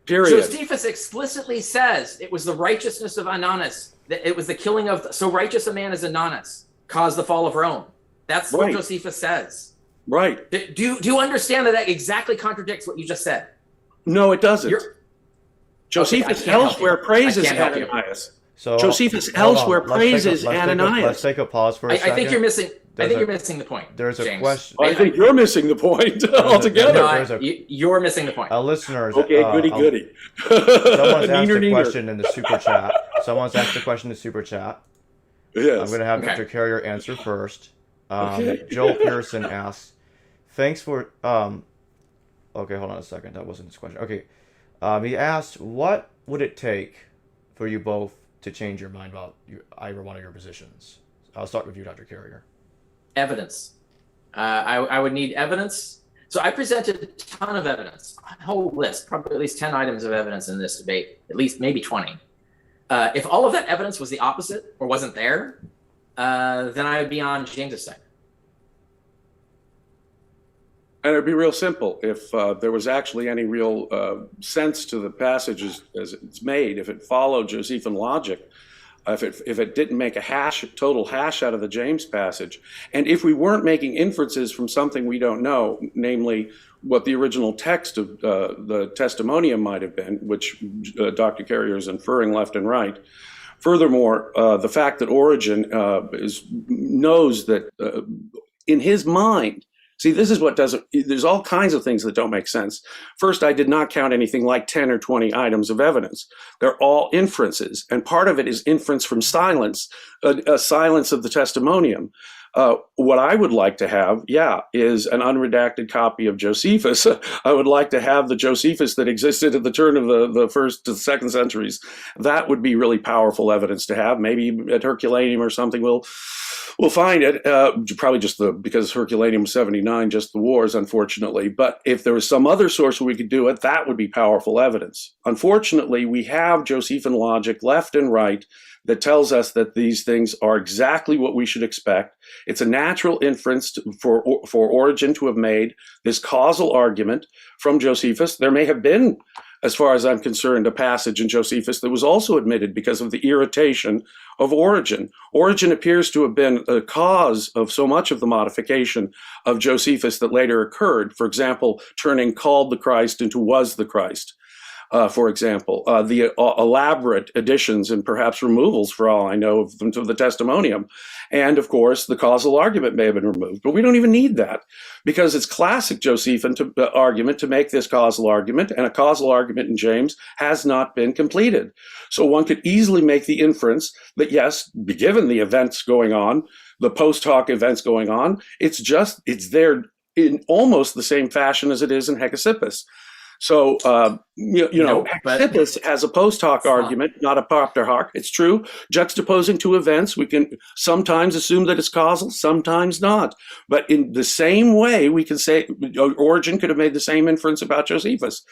Period. Josephus explicitly says it was the righteousness of Ananus, that it was the killing of so righteous a man as Ananus caused the fall of Rome. That's what Josephus says. Right. Do you understand that exactly contradicts what you just said? No, it doesn't. Josephus elsewhere praises Ananias. So Josephus elsewhere praises Ananias. Let's take a pause for a second. I think you're missing. You're missing the point. There's a James. question. I think you're missing the point altogether. You're missing the point. Listeners. Okay, goody. Someone's asked a question in the super chat. Yes. I'm going to have Dr. Carrier answer first. Joel Pearson asks, thanks for... okay, hold on a second. That wasn't his question. Okay. He asked, what would it take for you both to change your mind about either one of your positions? I'll start with you, Dr. Carrier. Evidence. I would need evidence. So I presented a ton of evidence, a whole list, probably at least 10 items of evidence in this debate, at least maybe 20. If all of that evidence was the opposite or wasn't there, then I would be on James's side. And it'd be real simple. If there was actually any real sense to the passage as it's made, if it followed Josephine logic, if it didn't make a total hash out of the James passage, and if we weren't making inferences from something we don't know, namely what the original text of the testimonium might have been, which Dr. Carrier is inferring left and right. Furthermore, the fact that Origen knows that in his mind, see, this is what doesn't, there's all kinds of things that don't make sense. First, I did not count anything like 10 or 20 items of evidence. They're all inferences, and part of it is inference from silence, a silence of the testimonium. What I would like to have, is an unredacted copy of Josephus. I would like to have the Josephus that existed at the turn of the first to the second centuries. That would be really powerful evidence to have. Maybe at Herculaneum or something we'll find it. Probably just because Herculaneum 79, just the wars, unfortunately. But if there was some other source where we could do it, that would be powerful evidence. Unfortunately, we have Josephine logic left and right that tells us that these things are exactly what we should expect. It's a natural inference for Origen to have made this causal argument from Josephus. There may have been, as far as I'm concerned, a passage in Josephus that was also admitted because of the irritation of Origen. Origen appears to have been a cause of so much of the modification of Josephus that later occurred. For example, turning called the Christ into was the Christ. For example, the elaborate additions and perhaps removals, for all I know, of them to the testimonium. And of course, the causal argument may have been removed, but we don't even need that because it's classic Josephine argument to make this causal argument, and a causal argument in James has not been completed. So one could easily make the inference that yes, given the events going on, the post hoc events going on, it's there in almost the same fashion as it is in Hegesippus. So, Hegesippus has a post hoc argument, not a propter hoc. It's true. Juxtaposing two events, we can sometimes assume that it's causal, sometimes not. But in the same way, we can say Origen could have made the same inference about Josephus.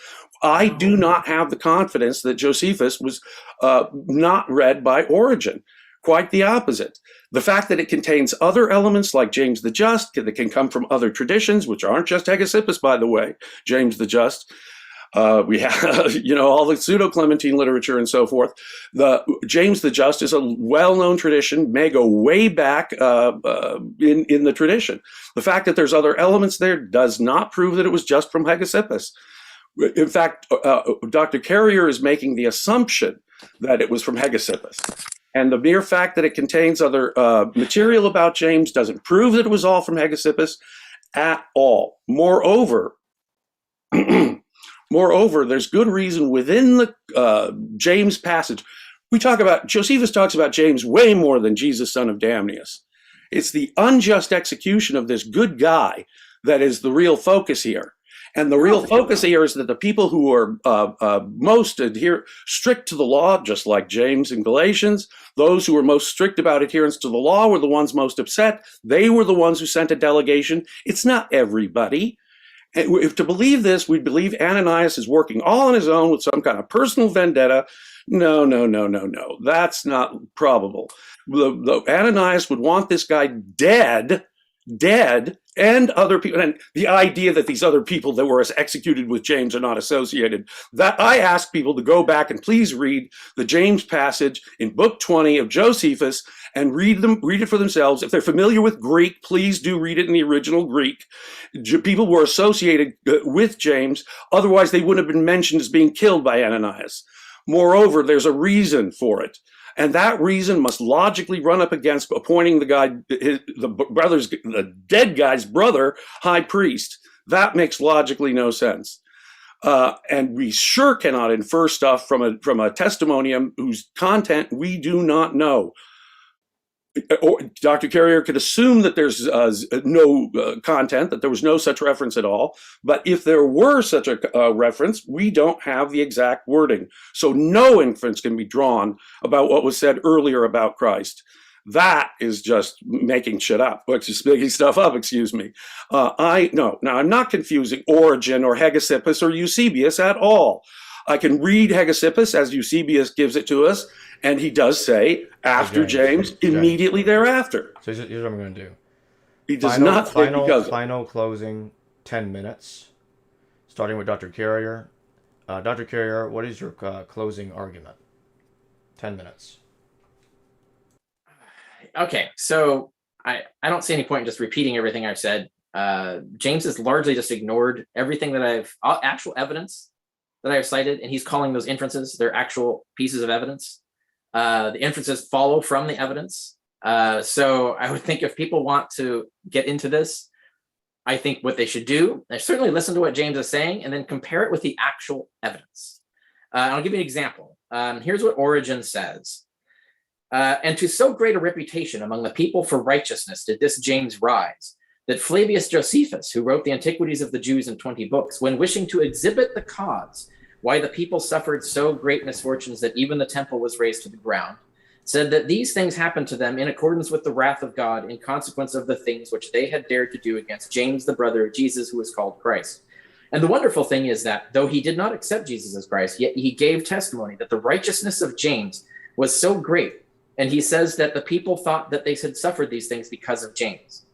I do not have the confidence that Josephus was not read by Origen. Quite the opposite. The fact that it contains other elements like James the Just, that can come from other traditions, which aren't just Hegesippus, by the way, James the Just. We have, all the pseudo-Clementine literature and so forth. The James the Just is a well-known tradition, may go way back in the tradition. The fact that there's other elements there does not prove that it was just from Hegesippus. In fact, Dr. Carrier is making the assumption that it was from Hegesippus. And the mere fact that it contains other material about James doesn't prove that it was all from Hegesippus at all. Moreover, there's good reason within the James passage. Josephus talks about James way more than Jesus, son of Damnius. It's the unjust execution of this good guy that is the real focus here. And the real focus here is that the people who are most strict to the law, just like James and Galatians, those who were most strict about adherence to the law were the ones most upset. They were the ones who sent a delegation. It's not everybody. And if to believe this, we believe Ananias is working all on his own with some kind of personal vendetta. No. That's not probable. The Ananias would want this guy dead, and other people, and the idea that these other people that were executed with James are not associated. That I ask people to go back and please read the James passage in Book 20 of Josephus and read it for themselves. If they're familiar with Greek, please do read it in the original Greek. People were associated with James, otherwise they wouldn't have been mentioned as being killed by Ananias. Moreover, there's a reason for it. And that reason must logically run up against appointing the dead guy's brother, high priest. That makes logically no sense. And we sure cannot infer stuff from a testimonium whose content we do not know. Or Dr. Carrier could assume that there's no content, that there was no such reference at all. But if there were such a reference, we don't have the exact wording. So no inference can be drawn about what was said earlier about Christ. That is just making shit up, just making stuff up, excuse me. Now, I'm not confusing Origen or Hegesippus or Eusebius at all. I can read Hegesippus as Eusebius gives it to us, and he does say, after James, immediately thereafter. So here's what I'm going to do. He does not say because of. Final closing 10 minutes, starting with Dr. Carrier. Dr. Carrier, what is your closing argument? 10 minutes. Okay, so I don't see any point in just repeating everything I've said. James has largely just ignored everything that actual evidence that I've cited, and he's calling those inferences. They're actual pieces of evidence. The inferences follow from the evidence. So I would think if people want to get into this, I think what they should do is certainly listen to what James is saying and then compare it with the actual evidence. I'll give you an example. Here's what Origen says. And to so great a reputation among the people for righteousness did this James rise, that Flavius Josephus, who wrote the Antiquities of the Jews in 20 books, when wishing to exhibit the cause why the people suffered so great misfortunes that even the temple was razed to the ground, said that these things happened to them in accordance with the wrath of God in consequence of the things which they had dared to do against James, the brother of Jesus, who was called Christ. And the wonderful thing is that though he did not accept Jesus as Christ, yet he gave testimony that the righteousness of James was so great. And he says that the people thought that they had suffered these things because of James.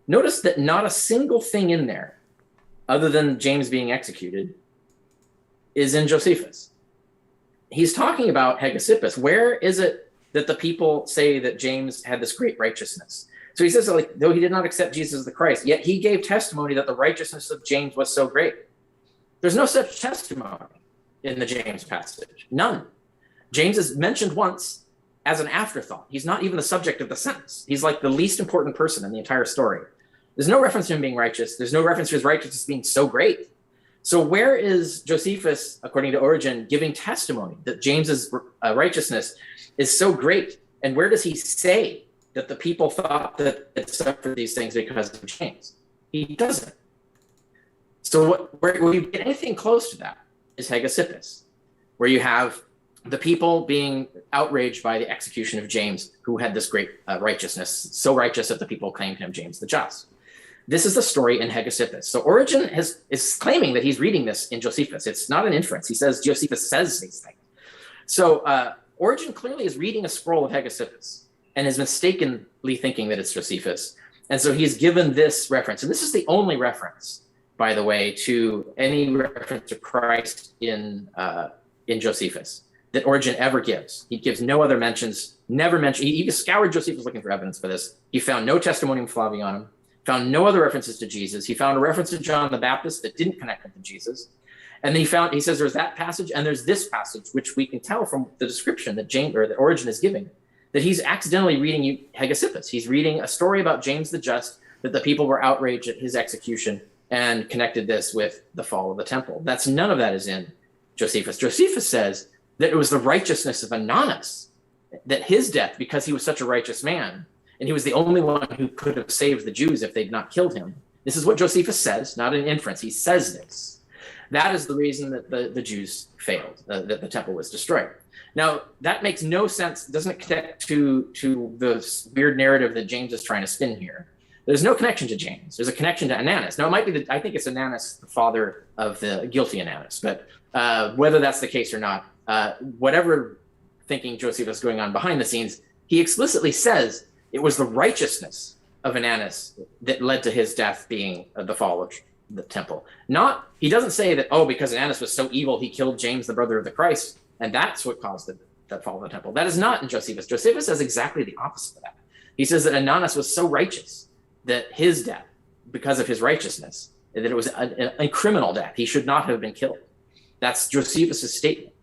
Notice that not a single thing in there, other than James being executed, is in Josephus. He's talking about Hegesippus. Where is it that the people say that James had this great righteousness? So he says, like, though he did not accept Jesus as the Christ, yet he gave testimony that the righteousness of James was so great. There's no such testimony in the James passage. None. James is mentioned once as an afterthought. He's not even the subject of the sentence. He's like the least important person in the entire story. There's no reference to him being righteous. There's no reference to his righteousness being so great. So where is Josephus, according to Origen, giving testimony that James's righteousness is so great? And where does he say that the people thought that it suffered these things because of James? He doesn't. So where you get anything close to that is Hegesippus, where you have the people being outraged by the execution of James, who had this great righteousness, so righteous that the people claimed him James the Just. This is the story in Hegesippus. So Origen is claiming that he's reading this in Josephus. It's not an inference. He says Josephus says these things. So Origen clearly is reading a scroll of Hegesippus and is mistakenly thinking that it's Josephus. And so he's given this reference. And this is the only reference, by the way, to any reference to Christ in Josephus that Origen ever gives. He gives no other mentions, never mentioned. He scoured Josephus looking for evidence for this. He found no testimonium Flavianum, found no other references to Jesus. He found a reference to John the Baptist that didn't connect him to Jesus. And then he says there's that passage and there's this passage, which we can tell from the description that that Origen is giving, that he's accidentally reading Hegesippus. He's reading a story about James the Just, that the people were outraged at his execution and connected this with the fall of the temple. None of that is in Josephus. Josephus says that it was the righteousness of Ananias, that his death, because he was such a righteous man, and he was the only one who could have saved the Jews if they'd not killed him, This is what Josephus says, not an inference. He says this. That is the reason that the Jews failed, that the temple was destroyed. Now, that makes no sense, doesn't connect to the weird narrative that James is trying to spin here. There's no connection to James. There's a connection to Ananus. Now, it might be I think it's Ananus, the father of the guilty Ananus, but whether that's the case or not, whatever thinking Josephus is going on behind the scenes, he explicitly says it was the righteousness of Ananus that led to his death being the fall of the temple. He doesn't say that, oh, because Ananus was so evil, he killed James, the brother of the Christ, and that's what caused that fall of the temple. That is not in Josephus. Josephus says exactly the opposite of that. He says that Ananus was so righteous that his death, because of his righteousness, that it was a criminal death. He should not have been killed. That's Josephus's statement.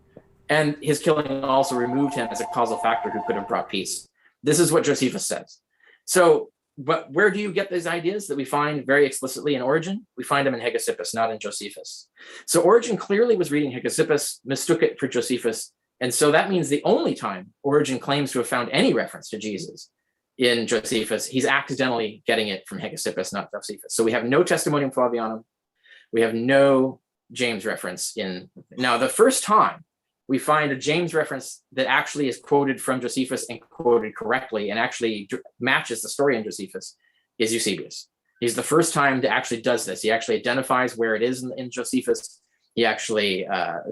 And his killing also removed him as a causal factor who could have brought peace. This is what Josephus says. So, but where do you get these ideas that we find very explicitly in Origen? We find them in Hegesippus, not in Josephus. So Origen clearly was reading Hegesippus, mistook it for Josephus. And so that means the only time Origen claims to have found any reference to Jesus in Josephus, he's accidentally getting it from Hegesippus, not Josephus. So we have no Testimonium Flavianum. We have no James reference in. Now, the first time we find a James reference that actually is quoted from Josephus and quoted correctly and actually matches the story in Josephus is Eusebius. He's the first time that actually does this. He actually identifies where it is in Josephus. He actually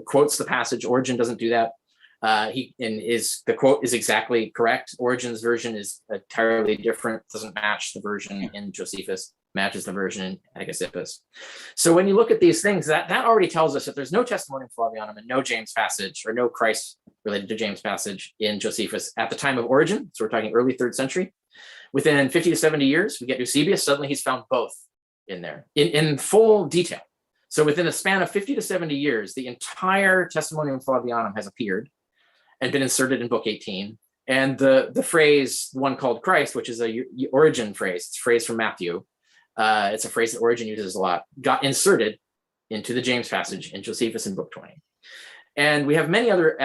quotes the passage. Origen doesn't do that. The quote is exactly correct. Origen's version is entirely different, doesn't match the version in Josephus, matches the version in Hegesippus. So when you look at these things, that already tells us that there's no Testimonium Flavianum and no James passage or no Christ related to James passage in Josephus at the time of Origen. So we're talking early 3rd century. Within 50 to 70 years, we get Eusebius. Suddenly he's found both in there in full detail. So within a span of 50 to 70 years, the entire Testimonium Flavianum has appeared and been inserted in Book 18. And the phrase, one called Christ, which is a Origen phrase, it's a phrase from Matthew. It's a phrase that Origen uses a lot, got inserted into the James passage in Josephus in Book 20. And we have many other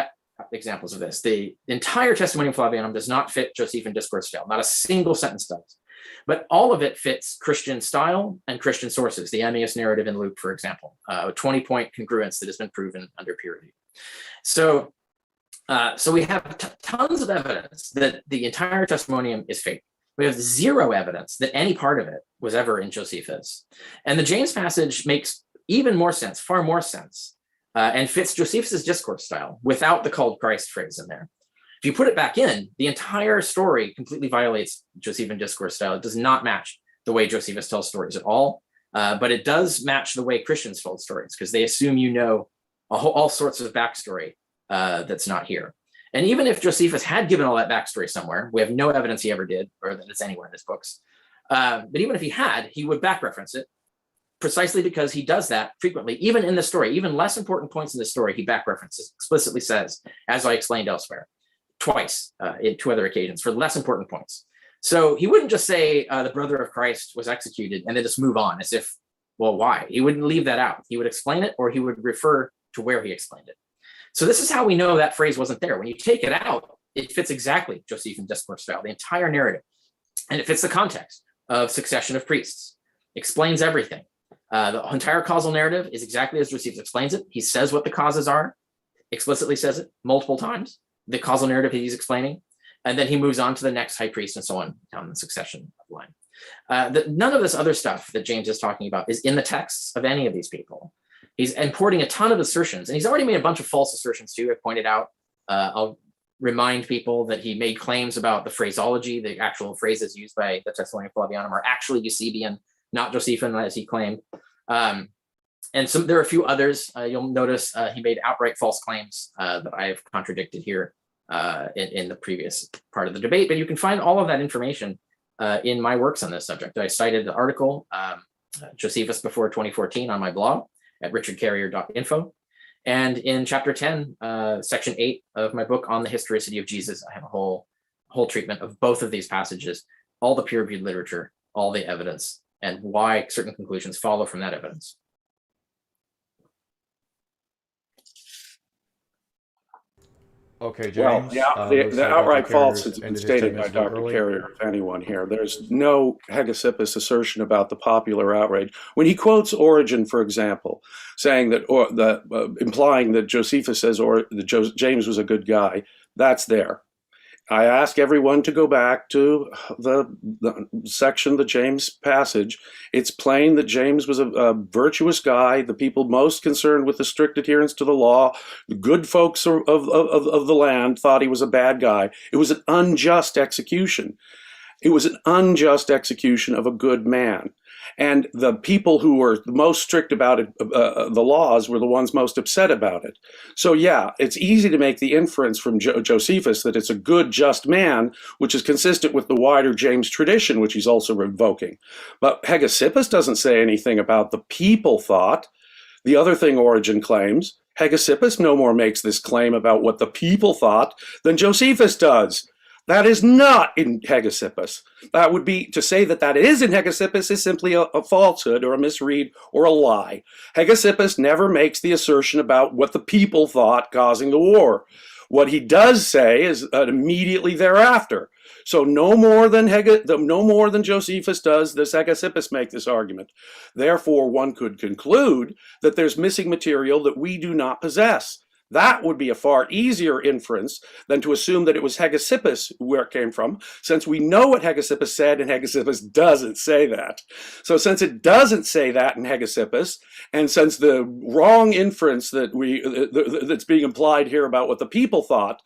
examples of this. The entire Testimonium Flavianum does not fit Josephine discourse style, not a single sentence does. But all of it fits Christian style and Christian sources, the Emmaus narrative in Luke, for example, a 20-point congruence that has been proven under peer review. So we have tons of evidence that the entire Testimonium is fake. We have zero evidence that any part of it was ever in Josephus. And the James passage makes even more sense, far more sense, and fits Josephus's discourse style without the called Christ phrase in there. If you put it back in, the entire story completely violates Josephine discourse style. It does not match the way Josephus tells stories at all, but it does match the way Christians told stories because they assume you know all sorts of backstory that's not here. And even if Josephus had given all that backstory somewhere, we have no evidence he ever did, or that it's anywhere in his books. But even if he had, he would back reference it precisely because he does that frequently, even in the story, even less important points in the story, he back references, explicitly says, as I explained elsewhere, twice in 2 other occasions for less important points. So he wouldn't just say the brother of Christ was executed and then just move on as if, well, why? He wouldn't leave that out. He would explain it or he would refer to where he explained it. So this is how we know that phrase wasn't there. When you take it out, it fits exactly Josephine discourse style, the entire narrative. And it fits the context of succession of priests, explains everything. The entire causal narrative is exactly as Josephus explains it. He says what the causes are, explicitly says it multiple times, the causal narrative he's explaining, and then he moves on to the next high priest and so on down the succession line. None of this other stuff that James is talking about is in the texts of any of these people. He's importing a ton of assertions, and he's already made a bunch of false assertions too. I pointed out, I'll remind people that he made claims about the phraseology, the actual phrases used by the Testimonium Flavianum are actually Eusebian, not Josephine, as he claimed. And so there are a few others. You'll notice he made outright false claims that I've contradicted here in the previous part of the debate, but you can find all of that information in my works on this subject. I cited the article, Josephus Before 2014 on my blog at richardcarrier.info. And in chapter 10, section 8 of my book on the historicity of Jesus, I have a whole treatment of both of these passages, all the peer-reviewed literature, all the evidence, and why certain conclusions follow from that evidence. Okay, Well, James. yeah, Looks the like Dr. outright false Carrier's has been ended his 10 stated by minutes a little Dr. early. Carrier, if anyone here. There's no Hegesippus assertion about the popular outrage. When he quotes Origen, for example, saying that, or the implying that Josephus says or that James was a good guy, that's there. I ask everyone to go back to the section, the James passage. It's plain that James was a virtuous guy, the people most concerned with the strict adherence to the law. The good folks of the land thought he was a bad guy. It was an unjust execution. It was an unjust execution of a good man. And the people who were most strict about it, the laws, were the ones most upset about it. So yeah, it's easy to make the inference from Josephus that it's a good, just man, which is consistent with the wider James tradition, which he's also invoking. But Hegesippus doesn't say anything about the people thought. The other thing Origen claims, Hegesippus no more makes this claim about what the people thought than Josephus does. That is not in Hegesippus. That would be, to say that that is in Hegesippus is simply a falsehood or a misread or a lie. Hegesippus never makes the assertion about what the people thought causing the war. What he does say is immediately thereafter. So no more than Josephus does Hegesippus make this argument. Therefore, one could conclude that there's missing material that we do not possess. That would be a far easier inference than to assume that it was Hegesippus where it came from, since we know what Hegesippus said, and Hegesippus doesn't say that. So since it doesn't say that in Hegesippus, and since the wrong inference that's being implied here about what the people thought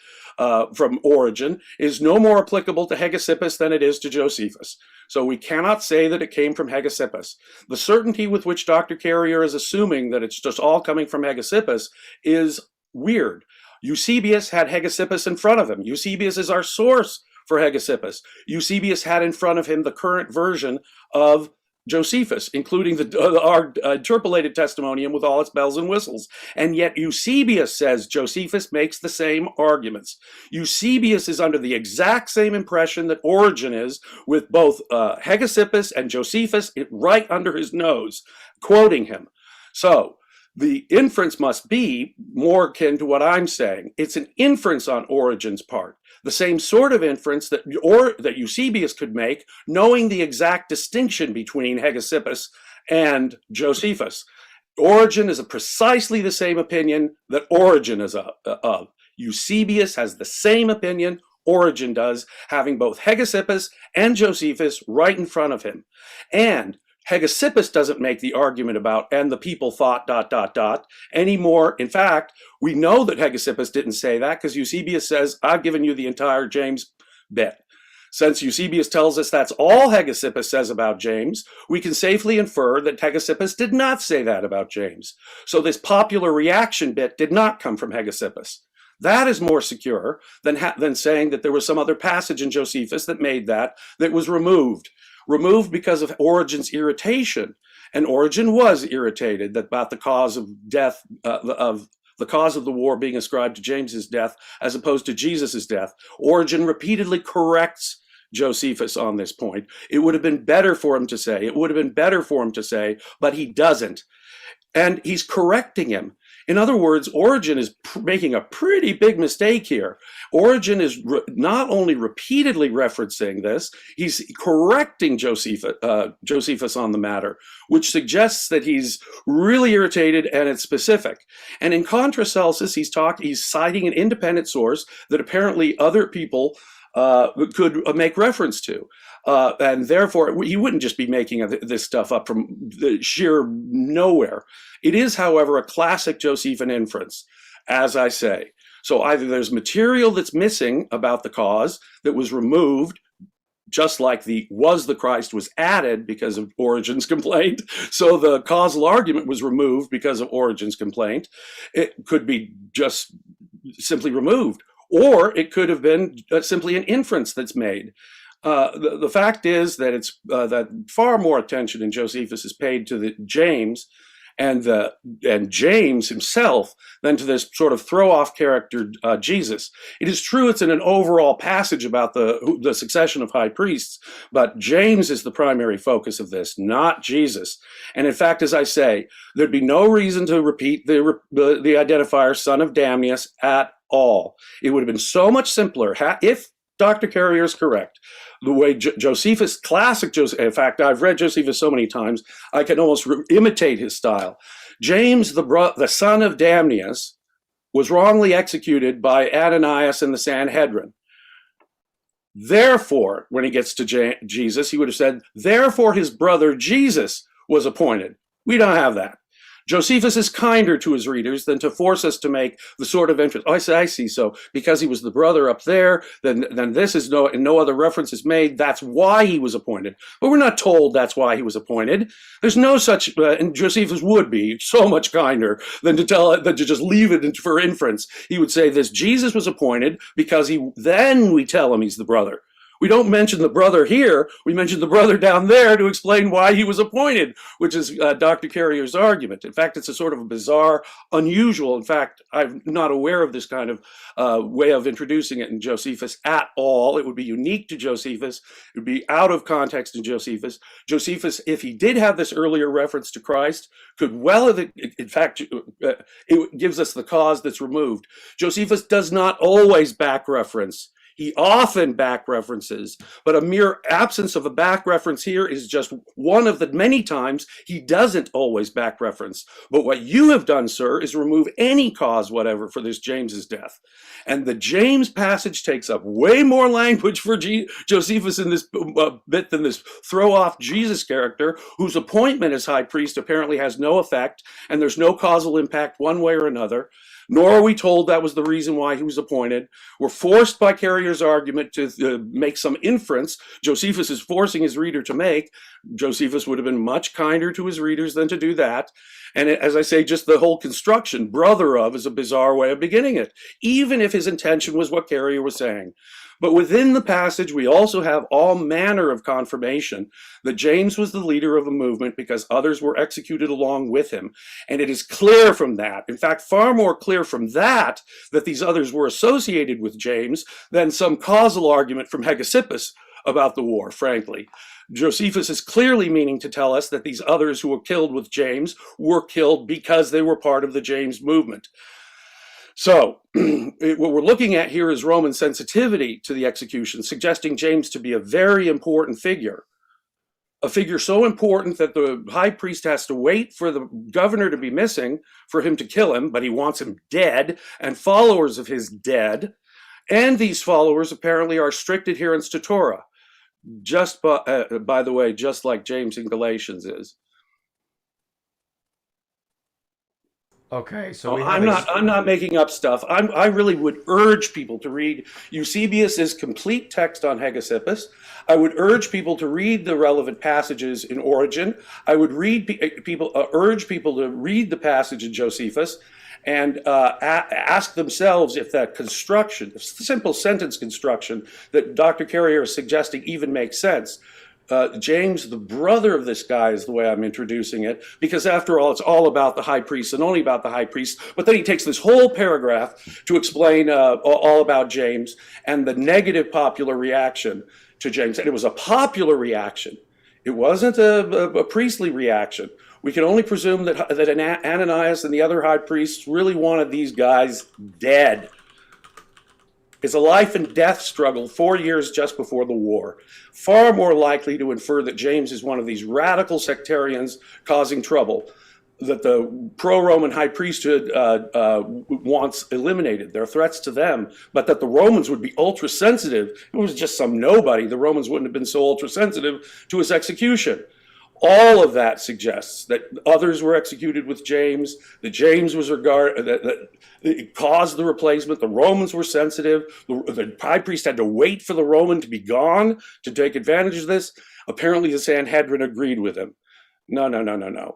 from Origen is no more applicable to Hegesippus than it is to Josephus. So we cannot say that it came from Hegesippus. The certainty with which Dr. Carrier is assuming that it's just all coming from Hegesippus is weird. Eusebius had Hegesippus in front of him. Eusebius is our source for Hegesippus. Eusebius had in front of him the current version of Josephus, including our interpolated testimonium with all its bells and whistles. And yet Eusebius says Josephus makes the same arguments. Eusebius is under the exact same impression that Origen is, with both Hegesippus and Josephus right under his nose, quoting him. So the inference must be more akin to what I'm saying. It's an inference on Origen's part, the same sort of inference that Eusebius could make, knowing the exact distinction between Hegesippus and Josephus. Origen is of precisely the same opinion that Origen is of. Eusebius has the same opinion Origen does, having both Hegesippus and Josephus right in front of him. And Hegesippus doesn't make the argument about, and the people thought, ... anymore. In fact, we know that Hegesippus didn't say that because Eusebius says, I've given you the entire James bit. Since Eusebius tells us that's all Hegesippus says about James, we can safely infer that Hegesippus did not say that about James. So this popular reaction bit did not come from Hegesippus. That is more secure than saying that there was some other passage in Josephus that made that was removed because of Origen's irritation. And Origen was irritated about the cause of death, the cause of the war being ascribed to James's death as opposed to Jesus's death. Origen repeatedly corrects Josephus on this point. It would have been better for him to say, but he doesn't. And he's correcting him. In other words, Origen is making a pretty big mistake here. Origen is not only repeatedly referencing this, he's correcting Josephus on the matter, which suggests that he's really irritated and it's specific. And in Contracelsus, he's citing an independent source that apparently other people could make reference to. And therefore, he wouldn't just be making this stuff up from the sheer nowhere. It is, however, a classic Josephian inference, as I say. So either there's material that's missing about the cause that was removed, just like the Christ was added because of Origen's complaint. So the causal argument was removed because of Origen's complaint. It could be just simply removed, or it could have been simply an inference that's made. The fact is that that far more attention in Josephus is paid to James and James himself than to this sort of throw-off character Jesus. It is true it's in an overall passage about the succession of high priests, but James is the primary focus of this, not Jesus. And in fact, as I say, there'd be no reason to repeat the identifier son of Damnius at all. It would have been so much simpler if Dr. Carrier is correct. The way Josephus, classic Josephus, in fact, I've read Josephus so many times, I can almost imitate his style. James, the son of Damnius, was wrongly executed by Ananias in the Sanhedrin. Therefore, when he gets to Jesus, he would have said, therefore his brother Jesus was appointed. We don't have that. Josephus is kinder to his readers than to force us to make the sort of entrance. Oh, I see. So because he was the brother up there, then this is no other reference is made. That's why he was appointed. But we're not told that's why he was appointed. There's no such, and Josephus would be so much kinder than to just leave it for inference. He would say this: Jesus was appointed because then we tell him he's the brother. We don't mention the brother here. We mention the brother down there to explain why he was appointed, which is Dr. Carrier's argument. In fact, it's a sort of a bizarre, unusual. In fact, I'm not aware of this kind of way of introducing it in Josephus at all. It would be unique to Josephus. It would be out of context in Josephus. Josephus, if he did have this earlier reference to Christ, could well have, in fact, it gives us the cause that's removed. Josephus does not always back reference. He often back references, but a mere absence of a back reference here is just one of the many times he doesn't always back reference. But what you have done, sir, is remove any cause whatever for this James's death. And the James passage takes up way more language for Josephus in this bit than this throw off Jesus character, whose appointment as high priest apparently has no effect, and there's no causal impact one way or another. Nor are we told that was the reason why he was appointed. We're forced by Carrier's argument to make some inference Josephus is forcing his reader to make. Josephus would have been much kinder to his readers than to do that. And as I say, just the whole construction, brother of, is a bizarre way of beginning it, even if his intention was what Carrier was saying. But within the passage, we also have all manner of confirmation that James was the leader of a movement because others were executed along with him. And it is clear from that, in fact, far more clear from that these others were associated with James than some causal argument from Hegesippus about the war, frankly. Josephus is clearly meaning to tell us that these others who were killed with James were killed because they were part of the James movement. So what we're looking at here is Roman sensitivity to the execution, suggesting James to be a very important figure, a figure so important that the high priest has to wait for the governor to be missing for him to kill him, but he wants him dead, and followers of his dead. And these followers apparently are strict adherents to Torah, just by the way, just like James in Galatians is. Okay, so I'm not making up stuff. I really would urge people to read Eusebius's complete text on Hegesippus. I would urge people to read the relevant passages in Origen. I would urge people to read the passage in Josephus and ask themselves if that construction, simple sentence construction that Dr. Carrier is suggesting even makes sense. James, the brother of this guy, is the way I'm introducing it, because after all, it's all about the high priest and only about the high priest. But then he takes this whole paragraph to explain all about James and the negative popular reaction to James. And it was a popular reaction. It wasn't a priestly reaction. We can only presume that Ananias and the other high priests really wanted these guys dead. It's a life and death struggle 4 years just before the war. Far more likely to infer that James is one of these radical sectarians causing trouble, that the pro-Roman high priesthood wants eliminated. There are threats to them, but that the Romans would be ultra-sensitive. It was just some nobody. The Romans wouldn't have been so ultra-sensitive to his execution. All of that suggests that others were executed with James, that James was regarded, that it caused the replacement. The Romans were sensitive. The high priest had to wait for the Roman to be gone to take advantage of this. Apparently the Sanhedrin agreed with him. No.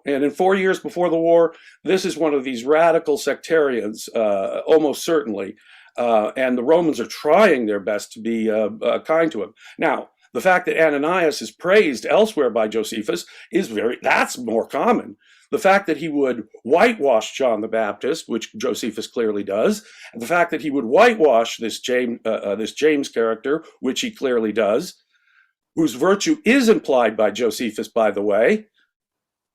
And in 4 years before the war, this is one of these radical sectarians, almost certainly. And the Romans are trying their best to be kind to him. Now, the fact that Ananias is praised elsewhere by Josephus that's more common. The fact that he would whitewash John the Baptist, which Josephus clearly does, and the fact that he would whitewash this James character, which he clearly does, whose virtue is implied by Josephus, by the way,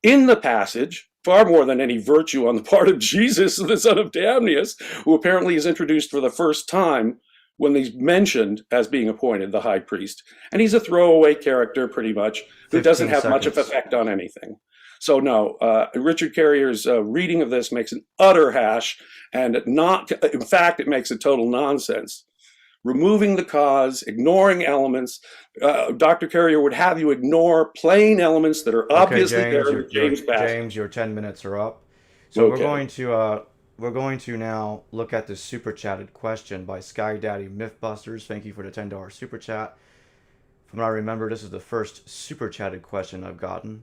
in the passage, far more than any virtue on the part of Jesus, the son of Damnius, who apparently is introduced for the first time when he's mentioned as being appointed the high priest. And he's a throwaway character, pretty much, who doesn't have much of effect on anything. So no, Richard Carrier's reading of this makes an utter hash, and in fact, it makes a total nonsense. Removing the cause, ignoring elements. Dr. Carrier would have you ignore plain elements that are obviously there. James, your 10 minutes are up. So okay. We're going to now look at the super chatted question by Sky Daddy Mythbusters. Thank you for the $10 super chat. From what I remember, this is the first super chatted question I've gotten.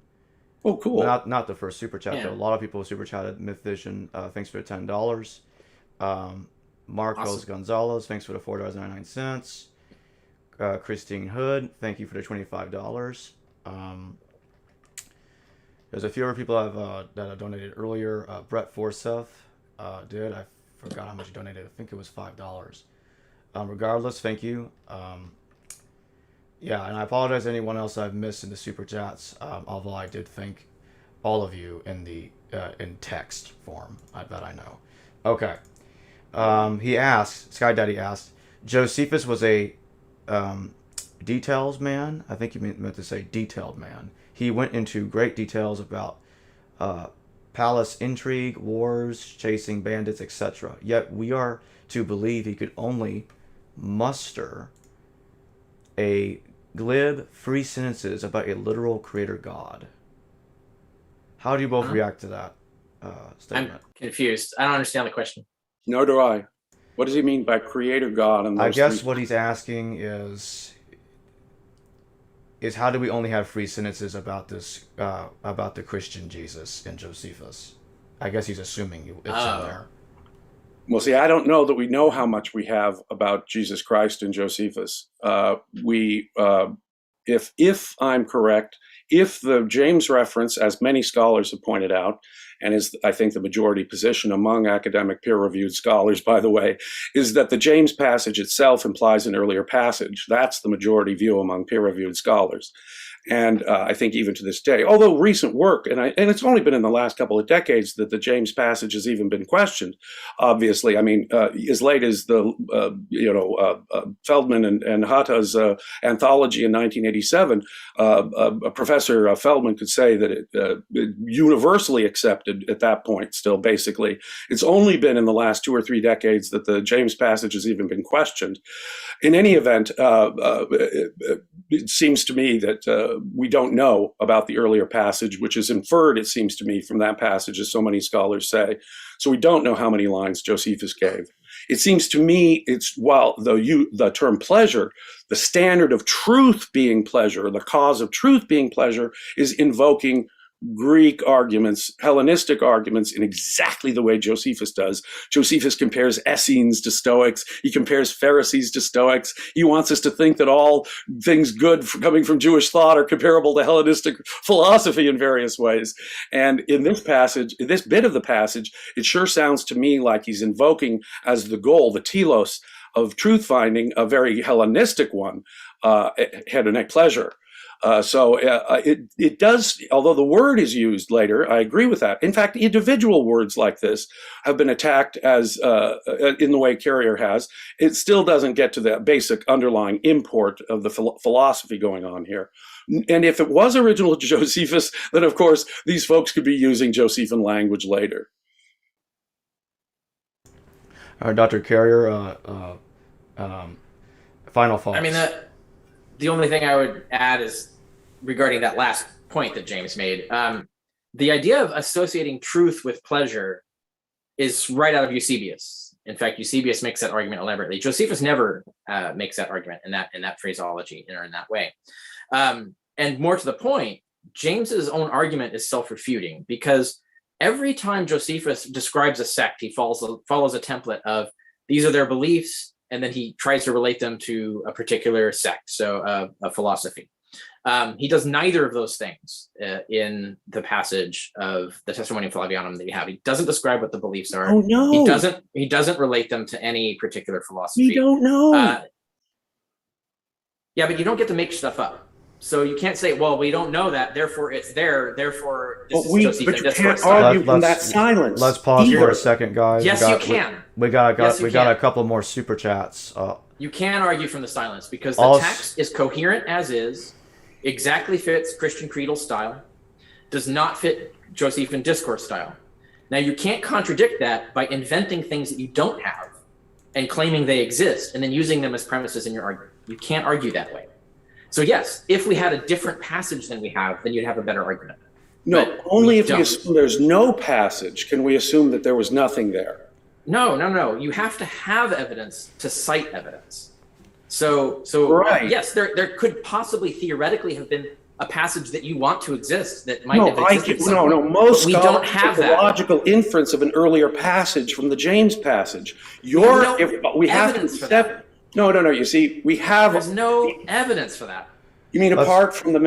Oh, cool. Not the first super chat, though. A lot of people super chatted. Myth Vision, thanks for the $10. Marcos awesome. Gonzalez, thanks for the $4.99. Christine Hood, thank you for the $25. There's a few other people that have donated earlier. Brett Forsyth did. I forgot how much he donated. I think it was $5. Regardless, thank you. Yeah, and I apologize to anyone else I've missed in the super chats. Although I did thank all of you in the in text form. That I know. Okay. He asked, Sky Daddy asked, Josephus was a details man. I think you meant to say detailed man. He went into great details about palace intrigue, wars, chasing bandits, etc. Yet we are to believe he could only muster a glib, free sentences about a literal creator God. How do you both react to that statement? I'm confused. I don't understand the question. Nor do I. What does he mean by creator God? I guess what he's asking is how do we only have free sentences about this about the Christian Jesus in Josephus? I guess he's assuming it's in there. Well, see, I don't know that we know how much we have about Jesus Christ in Josephus. If I'm correct, if the James reference, as many scholars have pointed out, and is, I think, the majority position among academic peer-reviewed scholars, by the way, is that the James passage itself implies an earlier passage. That's the majority view among peer-reviewed scholars. And I think even to this day, although recent work, and it's only been in the last couple of decades that the James passage has even been questioned. Obviously, I mean, as late as the Feldman and Hatta's anthology in 1987, Professor Feldman could say that it universally accepted at that point. Still, basically, it's only been in the last 2 or 3 decades that the James passage has even been questioned. In any event, it seems to me that we don't know about the earlier passage, which is inferred, it seems to me, from that passage, as so many scholars say. So we don't know how many lines Josephus gave. It seems to me the term pleasure, the standard of truth being pleasure, the cause of truth being pleasure, is invoking Greek arguments, Hellenistic arguments, in exactly the way Josephus does. Josephus compares Essenes to Stoics. He compares Pharisees to Stoics. He wants us to think that all things good coming from Jewish thought are comparable to Hellenistic philosophy in various ways. And in this passage, in this bit of the passage, it sure sounds to me like he's invoking as the goal, the telos of truth finding, a very Hellenistic one, hedonic pleasure. It does, although the word is used later, I agree with that. In fact, individual words like this have been attacked as in the way Carrier has. It still doesn't get to the basic underlying import of the philosophy going on here. And if it was original to Josephus, then of course these folks could be using Josephan language later. Dr. Carrier, final thoughts. I mean, the only thing I would add is regarding that last point that James made. The idea of associating truth with pleasure is right out of Eusebius. In fact, Eusebius makes that argument elaborately. Josephus never makes that argument in that phraseology or in that way. And more to the point, James's own argument is self-refuting, because every time Josephus describes a sect, he follows a template of these are their beliefs, and then he tries to relate them to a particular sect, so a philosophy. He does neither of those things in the passage of the Testimonium Flavianum that you have. He doesn't describe what the beliefs are. Oh no! He doesn't relate them to any particular philosophy. We don't know. Yeah, but you don't get to make stuff up. So you can't say, well, we don't know that, therefore it's there, therefore this But is Josephus but you discourse can't style. argue from that silence. Let's pause either. for a second, guys. Yes, you can. We got Yes, you a can. couple more super chats. You can argue from the silence because the Also- text is coherent as is, exactly fits Christian creedal style, does not fit Josephine discourse style. Now, you can't contradict that by inventing things that you don't have and claiming they exist and then using them as premises in your argument. You can't argue that way. So yes, if we had a different passage than we have, then you'd have a better argument. No, But only we if we don't. assume there's no passage can we assume that there was nothing there. No. You have to have evidence to cite evidence. So Right. yes, there could possibly theoretically have been a passage that you want to exist that might have No, existed somewhere. no. Most We don't scholars have take the that. logical inference of an earlier passage from the James passage. no We have to evidence for that. accept. No. You see, we have. There's no evidence for that. You mean Let's- apart from the?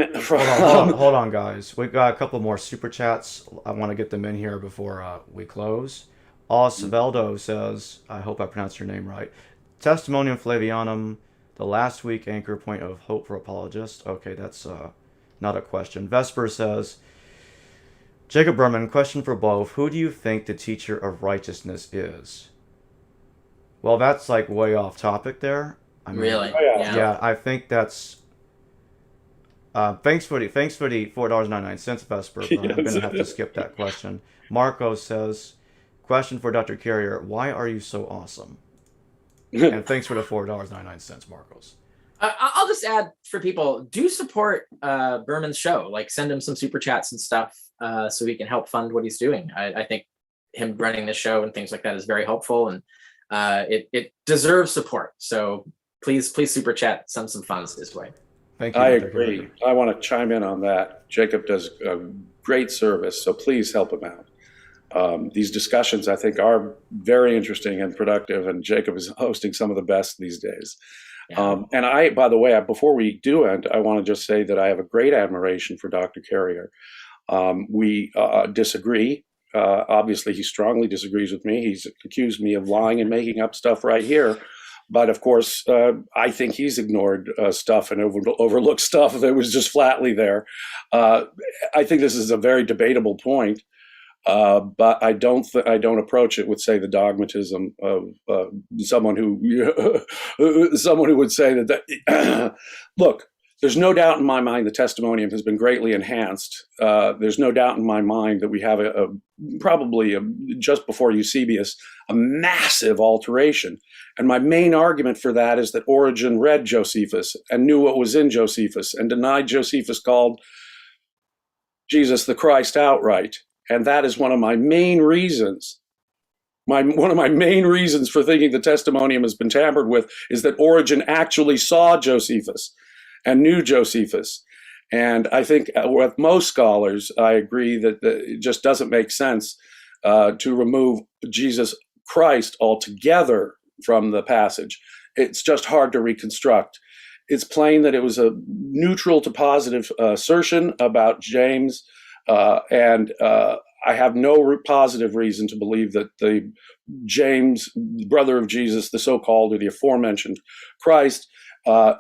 Hold on, guys. We've got a couple more super chats. I want to get them in here before we close. Osvaldo says, I hope I pronounced your name right. Testimonium Flavianum, the last week anchor point of hope for apologists. Okay, that's not a question. Vesper says, Jacob Berman, question for both. Who do you think the teacher of righteousness is? Well, that's like way off topic there. I mean, Really? Oh, yeah. Yeah, I think that's. Thanks for the $4.99, Vesper. But I'm gonna have to skip that question. Marco says, question for Dr. Carrier: why are you so awesome? And thanks for the $4.99, Marcos. I'll just add for people, do support Berman's show. Like send him some super chats and stuff so he can help fund what he's doing. I think him running the show and things like that is very helpful, and it deserves support. So please super chat, send some funds this way. Thank you. I Dr. agree. Carrier. I want to chime in on that. Jacob does a great service, so please help him out. These discussions, I think, are very interesting and productive, and Jacob is hosting some of the best these days. Yeah. And I, by the way, before we do end, I want to just say that I have a great admiration for Dr. Carrier. We disagree. Obviously, he strongly disagrees with me. He's accused me of lying and making up stuff right here. But of course, I think he's ignored stuff and overlooked stuff that was just flatly there. I think this is a very debatable point. But I don't approach it with, say, the dogmatism of someone who would say that look, there's no doubt in my mind the testimonium has been greatly enhanced. There's no doubt in my mind that we have probably just before Eusebius, a massive alteration. And my main argument for that is that Origen read Josephus and knew what was in Josephus and denied Josephus called Jesus the Christ outright. And that is one of my main reasons. One of my main reasons for thinking the testimonium has been tampered with is that Origen actually saw Josephus and knew Josephus. And I think with most scholars, I agree that it just doesn't make sense to remove Jesus Christ altogether from the passage. It's just hard to reconstruct. It's plain that it was a neutral to positive assertion about James. And I have no positive reason to believe that the James, brother of Jesus, the so-called or the aforementioned Christ,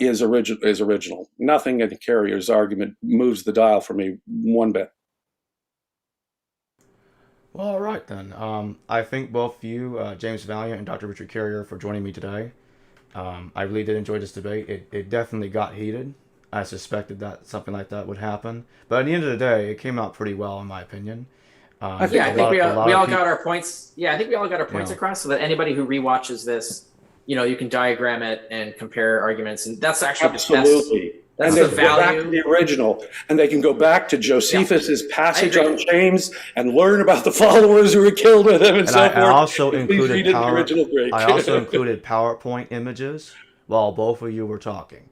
is original. Nothing in Carrier's argument moves the dial for me one bit. Well, all right then. I thank both you, James Valliant and Dr. Richard Carrier, for joining me today. I really did enjoy this debate. It definitely got heated. I suspected that something like that would happen, but at the end of the day, it came out pretty well, in my opinion. I think we all got our points. Yeah, I think we all got our points Yeah. across, so that anybody who rewatches this, you can diagram it and compare arguments, and that's actually Absolutely. That's and the they can go back to value. the original, and they can go back to Josephus's passage I agree. on James and learn about the followers who were killed with him and And so forth. I also Please included read it in the original Greek. I also included PowerPoint images while both of you were talking,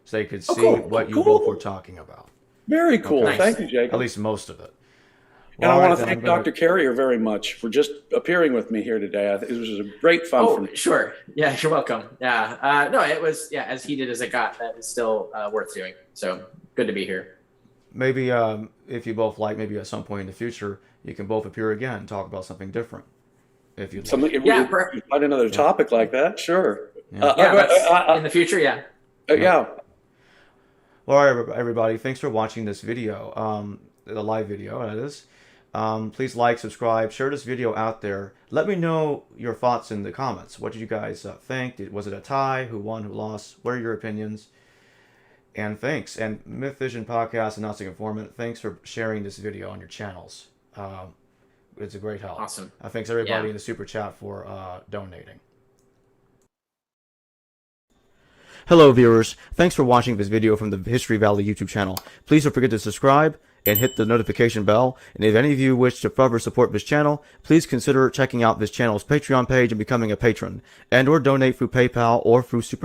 so you could see cool. what you Cool. both were talking about. Very cool. Nice. Thank you, Jacob. At least most of it. And I Well, want all to right, thank then, I'm Dr. Carrier very much for just appearing with me here today. It was a great fun for Oh, me. sure. Yeah, you're welcome. Yeah. No, it was as heated as it got. That was still worth doing. So good to be here. Maybe if you both like, maybe at some point in the future, you can both appear again and talk about something different. If you'd like. Something, if Yeah, we find another topic like that, sure. Yeah. Yeah, that's in the future. Yeah. Yeah. Well, all right, everybody. Thanks for watching this video, the live video, that is. Please like, subscribe, share this video out there. Let me know your thoughts in the comments. What did you guys think? Was it a tie? Who won? Who lost? What are your opinions? And thanks. And Myth Vision Podcast, Announcing Informant, thanks for sharing this video on your channels. It's a great help. Awesome. Thanks everybody in the super chat for donating. Hello viewers, thanks for watching this video from the History Valley YouTube channel. Please don't forget to subscribe and hit the notification bell. And if any of you wish to further support this channel, please consider checking out this channel's Patreon page and becoming a patron, and or donate through PayPal or through Super